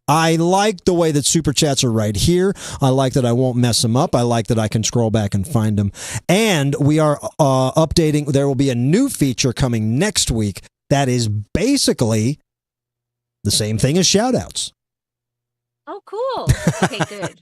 I like the way that super chats are right here. I like that I won't mess them up. I like that I can scroll back and find them. And we are updating. There will be a new feature coming next week that is basically the same thing as shoutouts. Oh, cool. Okay, good.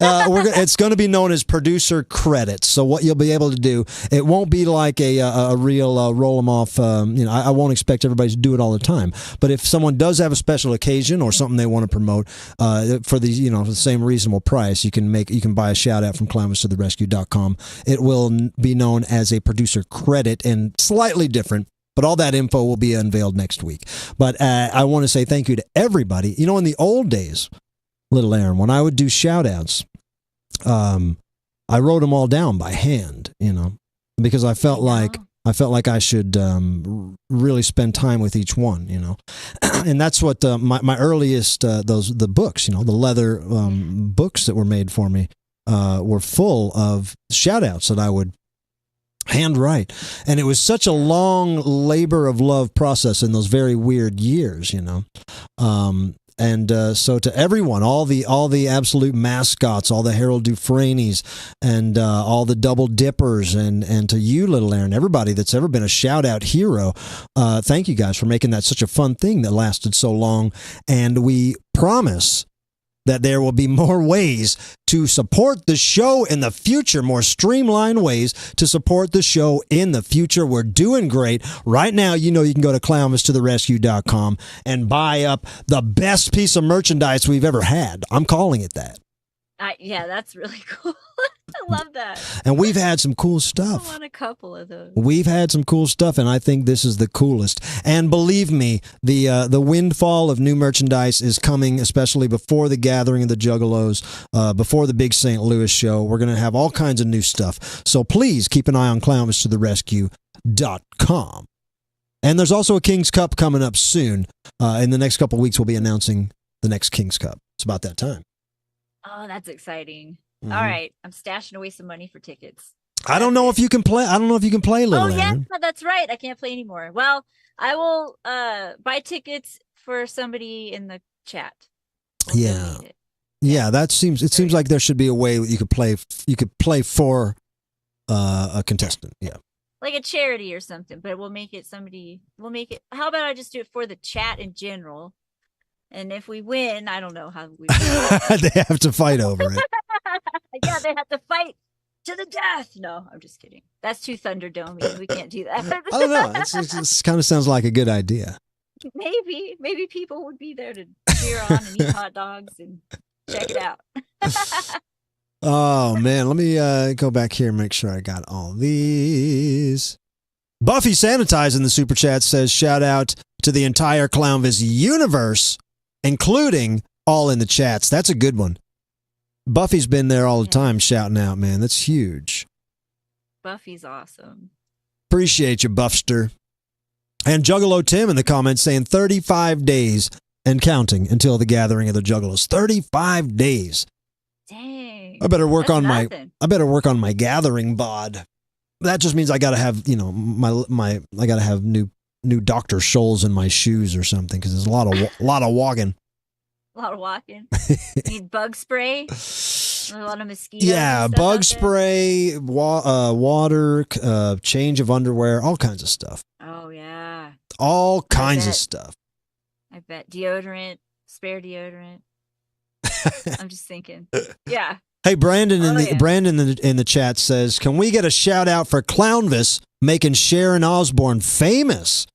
It's going to be known as producer credits. So what you'll be able to do, it won't be like a real roll them off. I won't expect everybody to do it all the time. But if someone does have a special occasion or something they want to promote for the for the same reasonable price, you can buy a shout out from ClownvisToTheRescue.com. It will be known as a producer credit and slightly different. But all that info will be unveiled next week. But I want to say thank you to everybody. In the old days, Little Erin, when I would do shout-outs, I wrote them all down by hand, because I felt like I should really spend time with each one, And that's what my earliest, the books, the leather books that were made for me were full of shout-outs that I would handwrite. And it was such a long labor of love process in those very weird years, So to everyone, all the absolute mascots, all the Harold Dufresnes and all the Double Dippers and to you, Little Erin, everybody that's ever been a shout-out hero, thank you guys for making that such a fun thing that lasted so long. And we promise that there will be more ways to support the show in the future, more streamlined ways to support the show in the future. We're doing great. Right now, you can go to ClownvisToTheRescue.com and buy up the best piece of merchandise we've ever had. I'm calling it that. Yeah, that's really cool. I love that. And we've had some cool stuff. I want a couple of those. We've had some cool stuff, and I think this is the coolest. And believe me, the windfall of new merchandise is coming, especially before the gathering of the Juggalos, before the big St. Louis show. We're going to have all kinds of new stuff. So please keep an eye on ClownvisToTheRescue.com. And there's also a King's Cup coming up soon. In the next couple of weeks, we'll be announcing the next King's Cup. It's about that time. Oh, that's exciting. Mm-hmm. All right. I'm stashing away some money for tickets. I don't know if you can play. I don't know if you can play Little Oh yeah, Erin. that's right. I can't play anymore. Well, I will buy tickets for somebody in the chat. We'll Yeah. donate it. Yeah, that seems. It seems like there should be a way you could play. You could play for a contestant. Yeah. Like a charity or something, but we'll make it somebody. We'll make it. How about I just do it for the chat in general? And if we win, I don't know how we. They have to fight over it. Yeah, they have to fight to the death. No, I'm just kidding. That's too Thunderdome. We can't do that. I don't know. It kind of sounds like a good idea. Maybe people would be there to cheer on and eat hot dogs and check it out. Oh man, let me go back here and make sure I got all these. Buffy Sanitize in the super chat says, shout out to the entire Clownvis universe, including all in the chats. That's a good one. Buffy's been there all the time shouting out, man. That's huge. Buffy's awesome. Appreciate you, Buffster. And Juggalo Tim in the comments saying 35 days and counting until the gathering of the Juggalos. 35 days. Dang. I better work That's on nothing. I better work on my gathering bod. That just means I got to have, you know, I got to have new Dr. Scholl's in my shoes or something because there's a lot of walking. A lot of walking. Need bug spray. A lot of mosquitoes. Yeah, and stuff bug out spray, water, change of underwear, all kinds of stuff. there. Oh yeah. All kinds of bet. stuff. I bet deodorant, spare deodorant. I'm just thinking. Yeah. Hey, Brandon yeah. Brandon in the chat says, "Can we get a shout out for Clownvis making Sharon Osbourne famous?"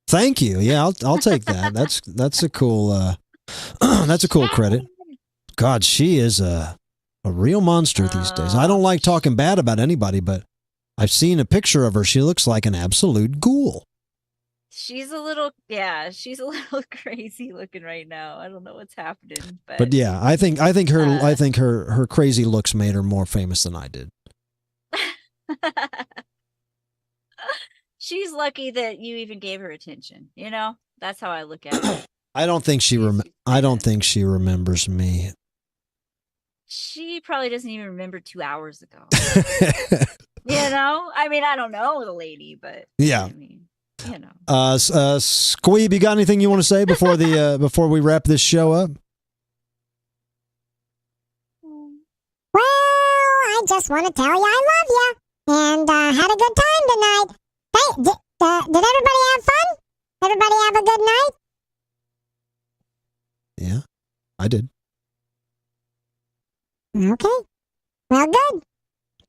Thank you. Yeah, I'll take that. That's a cool that's a cool credit. God, she is a real monster these days. I don't like talking bad about anybody, but I've seen a picture of her. She looks like an absolute ghoul. She's a little crazy looking right now. I don't know what's happening, But yeah, I think her crazy looks made her more famous than I did. she's lucky that you even gave her attention. You know, that's how I look at it. I don't think she remembers me. She probably doesn't even remember 2 hours ago. You know, I mean, I don't know the lady, but Yeah. I mean, you know. Squeeb, you got anything you want to say before before we wrap this show up? Well, I just want to tell you I love you and had a good time tonight. Hey, did everybody have fun? Everybody have a good night? Yeah, I did. Okay. Well, good.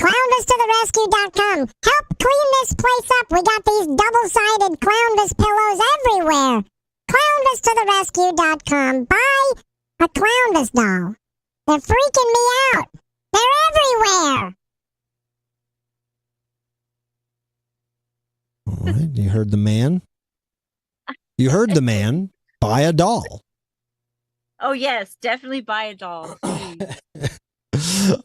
ClownVisToTheRescue.com. Help clean this place up. We got these double-sided Clownvis pillows everywhere. ClownVisToTheRescue.com. Buy a Clownvis doll. They're freaking me out. They're everywhere. All right, you heard the man. You heard the man. Buy a doll. Oh yes, definitely buy a doll. Please.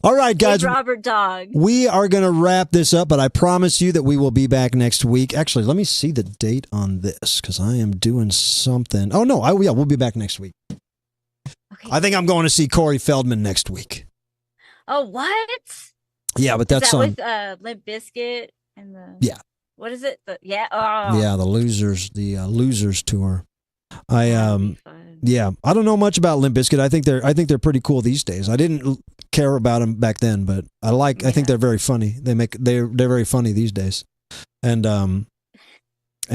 All right, guys. Big Robert dog. We are going to wrap this up, but I promise you that we will be back next week. Actually, let me see the date on this because I am doing something. Oh, no. Yeah, we'll be back next week. Okay. I think I'm going to see Corey Feldman next week. Oh, what? Yeah, but that's Is that on. with Limp Bizkit and the. Yeah. What is it? Yeah. Oh. Yeah, the Losers tour. That'd be fun. Yeah, I don't know much about Limp Bizkit. I think they're pretty cool these days. I didn't care about them back then, but I think they're very funny. They're very funny these days. And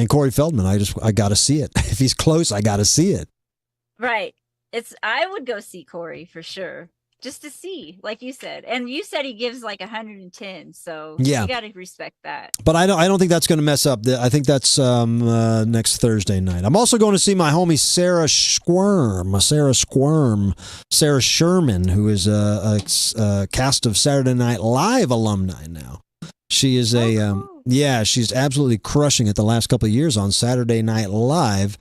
Corey Feldman, I got to see it. If he's close, I got to see it. Right. I would go see Corey for sure. Just to see, like you said. And you said he gives like 110, so Yeah. you got to respect that. But I don't think that's going to mess up. I think that's next Thursday night. I'm also going to see my homie Sarah Sherman, who is a cast of Saturday Night Live alumni now. She is cool. She's absolutely crushing it the last couple of years on Saturday Night Live,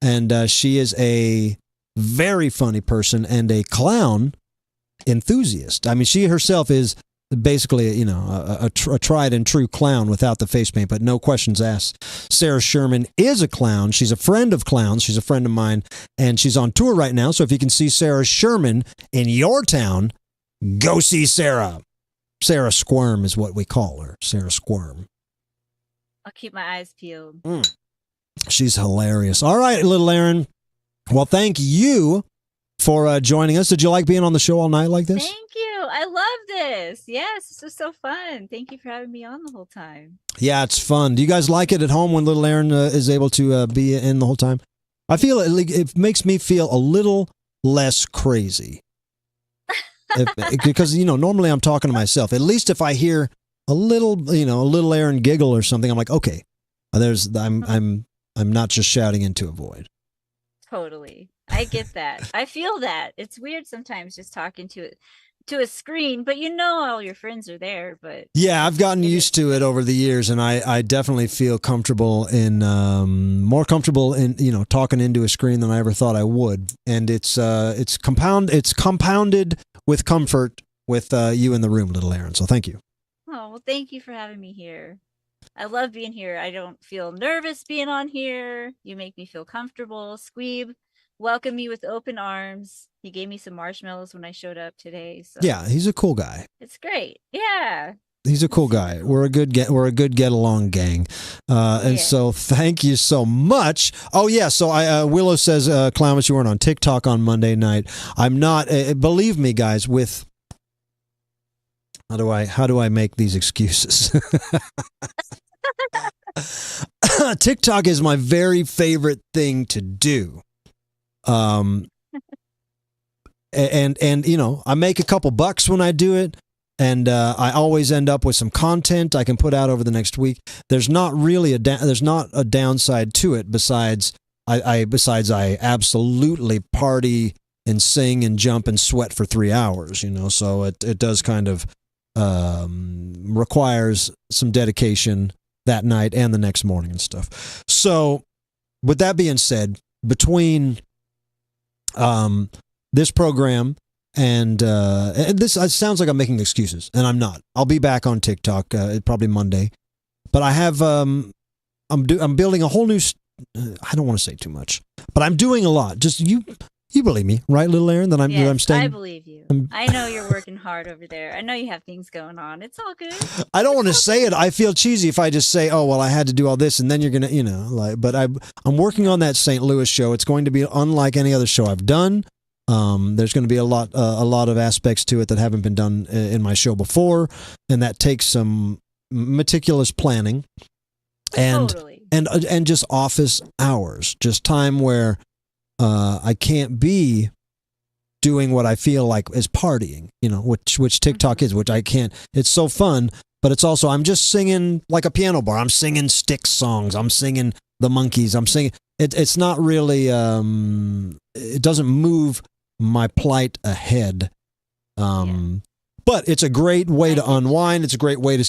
and she is a very funny person and a clown enthusiast. I mean, she herself is basically, a tried and true clown without the face paint, but no questions asked. Sarah Sherman is a clown. She's a friend of clowns. She's a friend of mine, and she's on tour right now. So if you can see Sarah Sherman in your town, go see Sarah. Sarah Squirm is what we call her. Sarah Squirm. I'll keep my eyes peeled. She's hilarious. All right, little Erin. Well, thank you for joining us. Did you like being on the show all night like this? Thank you. I love this. Yes, this was so fun. Thank you for having me on the whole time. Yeah, it's fun. Do you guys like it at home when little Erin is able to be in the whole time? I feel it makes me feel a little less crazy. Because, normally I'm talking to myself. At least if I hear a little Erin giggle or something, I'm like, okay, I'm not just shouting into a void. Totally. I get that. I feel that. It's weird sometimes just talking to a screen, but all your friends are there. But yeah, I've gotten used to it over the years, and I definitely feel comfortable more comfortable in talking into a screen than I ever thought I would. And it's compounded with comfort with you in the room, little Erin. So thank you. Oh, well, thank you for having me here. I love being here. I don't feel nervous being on here. You make me feel comfortable. Squeeb welcomed me with open arms. He gave me some marshmallows when I showed up today. So yeah, he's a cool guy. It's great. Yeah. He's a cool guy. We're a good get along gang. And so thank you so much. Oh yeah, so Willow says, Clownvis, you weren't on TikTok on Monday night. I'm not. Believe me, guys. With how do I make these excuses? TikTok is my very favorite thing to do. And I make a couple bucks when I do it. And I always end up with some content I can put out over the next week. There's not really there's not a downside to it besides I absolutely party and sing and jump and sweat for 3 hours, so it does kind of requires some dedication that night and the next morning and stuff. So with that being said, between this program and this sounds like I'm making excuses, and I'm not. I'll be back on TikTok probably Monday, but I have I'm building a whole new. I don't want to say too much, but I'm doing a lot. Just you believe me, right, little Erin? That I'm staying. I believe you. I know you're working hard over there. I know you have things going on. It's all good. I don't want to say it. I feel cheesy if I just say, "Oh, well, I had to do all this," and then you're gonna, But I'm working on that St. Louis show. It's going to be unlike any other show I've done. There's going to be a lot of aspects to it that haven't been done in my show before, and that takes some meticulous planning, and and just office hours, just time where I can't be doing what I feel like is partying, which TikTok is, which I can't. It's so fun, but it's also I'm just singing like a piano bar. I'm singing Styx songs. I'm singing the Monkees. I'm singing. It's not really. It doesn't move my plight ahead, but it's a great way to unwind. It's a great way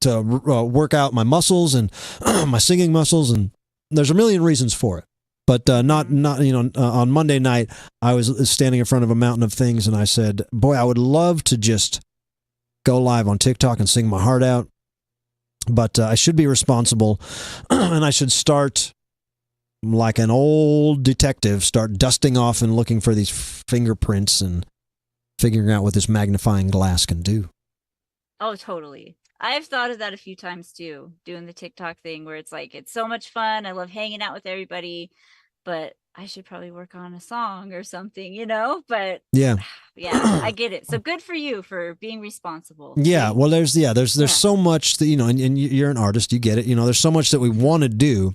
to work out my muscles and my singing muscles, and there's a million reasons for it. But not on Monday night, I was standing in front of a mountain of things, and I said, "Boy, I would love to just go live on TikTok and sing my heart out, but I should be responsible, and I should start." Like an old detective, start dusting off and looking for these fingerprints and figuring out what this magnifying glass can do. Oh, totally. I've thought of that a few times too, doing the TikTok thing where it's like, it's so much fun. I love hanging out with everybody, but I should probably work on a song or something, but yeah, I get it. So good for you for being responsible. Yeah. Well, there's so much that, and you're an artist, you get it. There's so much that we want to do.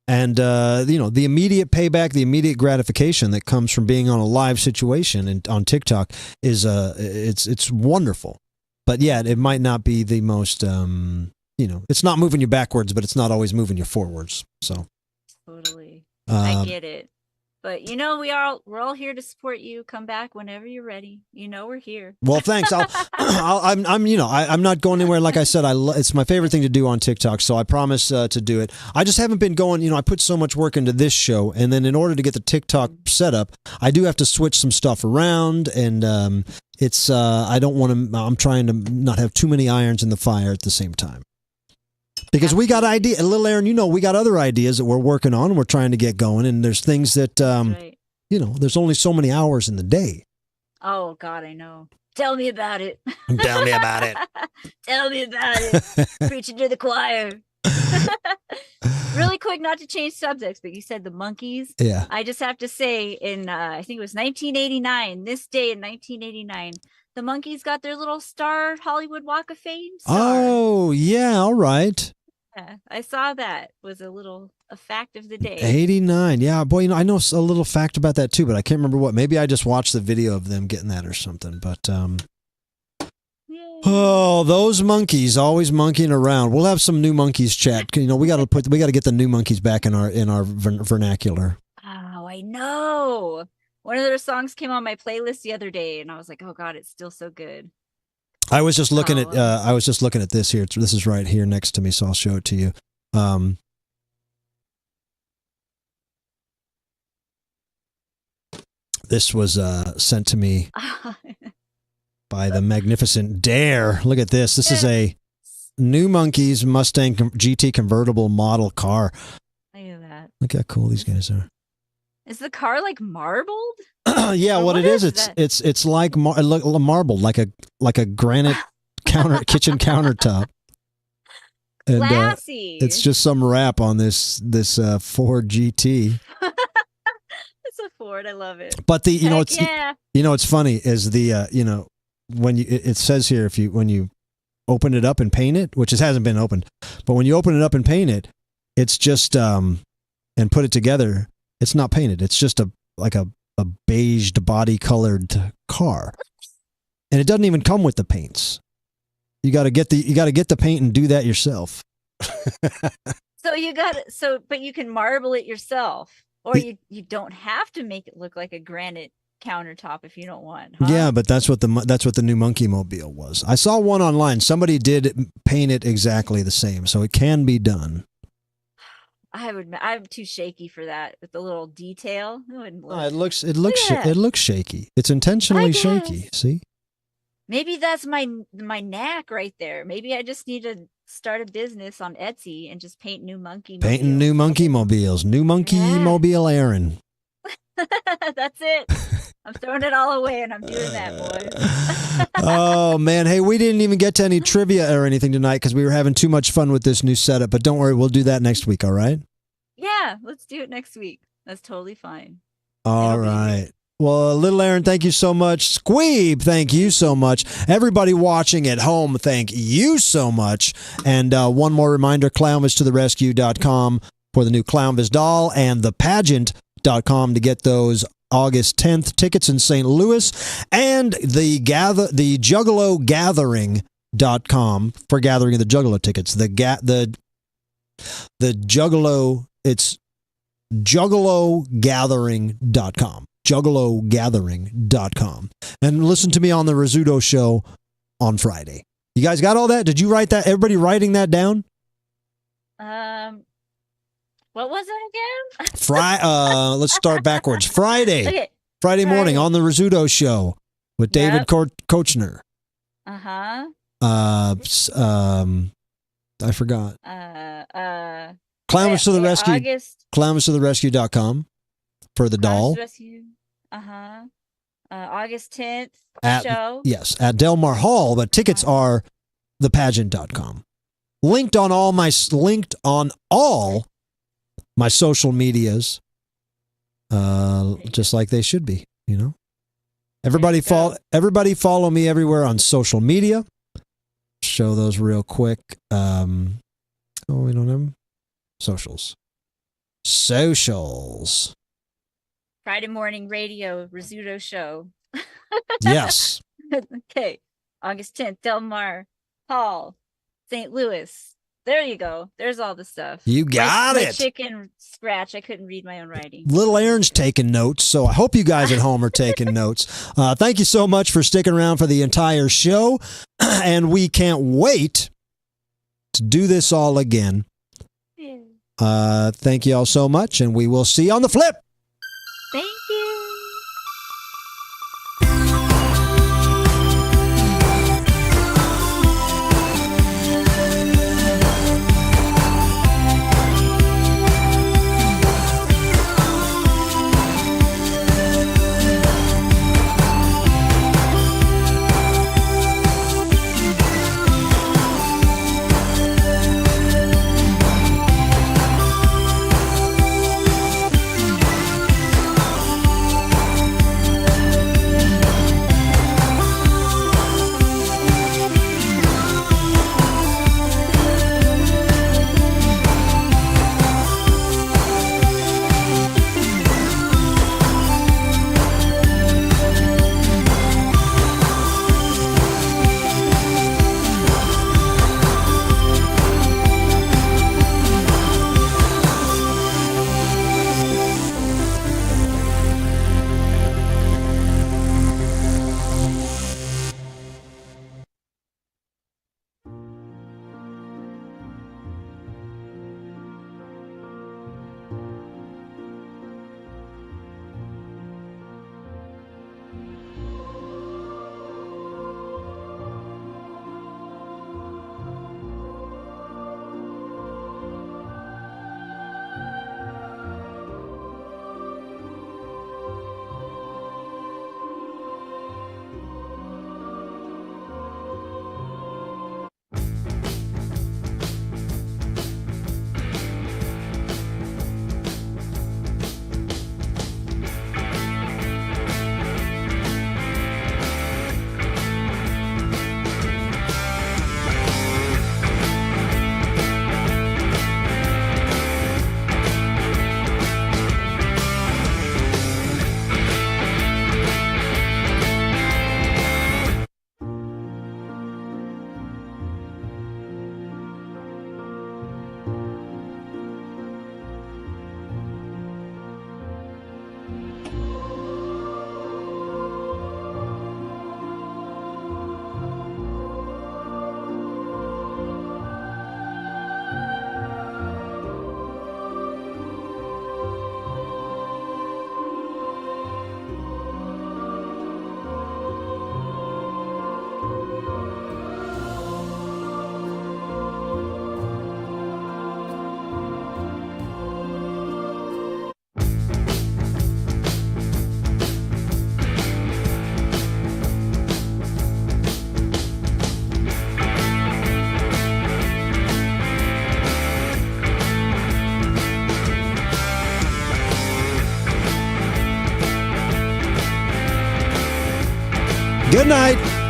And, the immediate payback, the immediate gratification that comes from being on a live situation and on TikTok is, it's wonderful. But yeah, it might not be the most, it's not moving you backwards, but it's not always moving you forwards. So totally. I get it. But we're all here to support you. Come back whenever you're ready. We're here. Well, thanks. I'm not going anywhere. Like I said, it's my favorite thing to do on TikTok. So I promise to do it. I just haven't been going. I put so much work into this show, and then in order to get the TikTok set up, I do have to switch some stuff around, and it's I don't want to. I'm trying to not have too many irons in the fire at the same time. Because we got ideas, little Erin, we got other ideas that we're working on and we're trying to get going. And there's things that, there's only so many hours in the day. Oh, God, I know. Tell me about it. Tell me about it. Tell me about it. Preaching to the choir. Really quick, not to change subjects, but you said the monkeys. Yeah. I just have to say, in I think it was 1989, this day in 1989, the monkeys got their little star Hollywood Walk of Fame star. Oh, yeah. All right. Yeah, I saw that. Was a fact of the day. 89. Yeah, boy, I know a little fact about that too, but I can't remember what. Maybe I just watched the video of them getting that or something. But oh, those monkeys always monkeying around. We'll have some new monkeys chat. We got to get the new monkeys back in our vernacular. Oh, I know. One of their songs came on my playlist the other day, and I was like, "Oh God, it's still so good." I was just looking at this here. This is right here next to me, so I'll show it to you. This was sent to me by the magnificent Dare. Look at this. This is a new Monkeys Mustang GT convertible model car. Look at that. Look how cool these guys are. Is the car like marbled? Yeah, what it is, it's like marbled, like a granite kitchen countertop. And, classy. It's just some wrap on this Ford GT. It's a Ford. I love it. But it's funny is when it says here when you open it up and paint it, which it hasn't been opened, but when you open it up and paint it, it's just and put it together, it's not painted. It's just a beige body colored car, and it doesn't even come with the paints. You got to get the paint and do that yourself. But you can marble it yourself, or you don't have to make it look like a granite countertop if you don't want. Huh? Yeah, but that's what the new Monkey Mobile was. I saw one online. Somebody did paint it exactly the same, so it can be done. I'm too shaky for that with the little detail. It looks shaky. It's intentionally shaky. See? Maybe that's my knack right there. Maybe I just need to start a business on Etsy and just paint new monkey. Painting new monkey mobiles. New monkey mobile Erin. That's it. I'm throwing it all away and I'm doing that, boys. Oh, man. Hey, we didn't even get to any trivia or anything tonight because we were having too much fun with this new setup. But don't worry, we'll do that next week, all right? Yeah, let's do it next week. That's totally fine. All right. Well, Little Erin, thank you so much. Squeeb, thank you so much. Everybody watching at home, thank you so much. And one more reminder, clownvistotherescue.com for the new Clownvis doll and thepageant.com to get those August 10th tickets in St. Louis, and the Juggalo Gathering.com for gathering of the Juggalo tickets. The Juggalo, it's juggalogathering.com. juggalogathering.com. And listen to me on the Rizzuto show on Friday. You guys got all that? Did you write that? Everybody writing that down? What was it again? Let's start backwards. Friday. Okay. Friday morning on the Rizzuto show with David Kochner. Uh-huh. I forgot. Clownvis to the rescue. Clownvistotherescue.com for the doll. Rescue. Uh-huh. August 10th show. Yes, at Del Mar Hall, but tickets are thepageant.com. Linked on all my social medias, just like they should be, you know. Everybody follow me everywhere on social media. Show those real quick. We don't have them. Socials. Friday morning radio, Rizzuto show. Yes. Okay. August 10th, Del Mar Hall, St. Louis. There you go. There's all the stuff. You got it. My chicken scratch. I couldn't read my own writing. Little Erin's taking notes, so I hope you guys at home are taking notes. Thank you so much for sticking around for the entire show, and we can't wait to do this all again. Yeah. Thank you all so much, and we will see you on the flip. Thank you. Good night.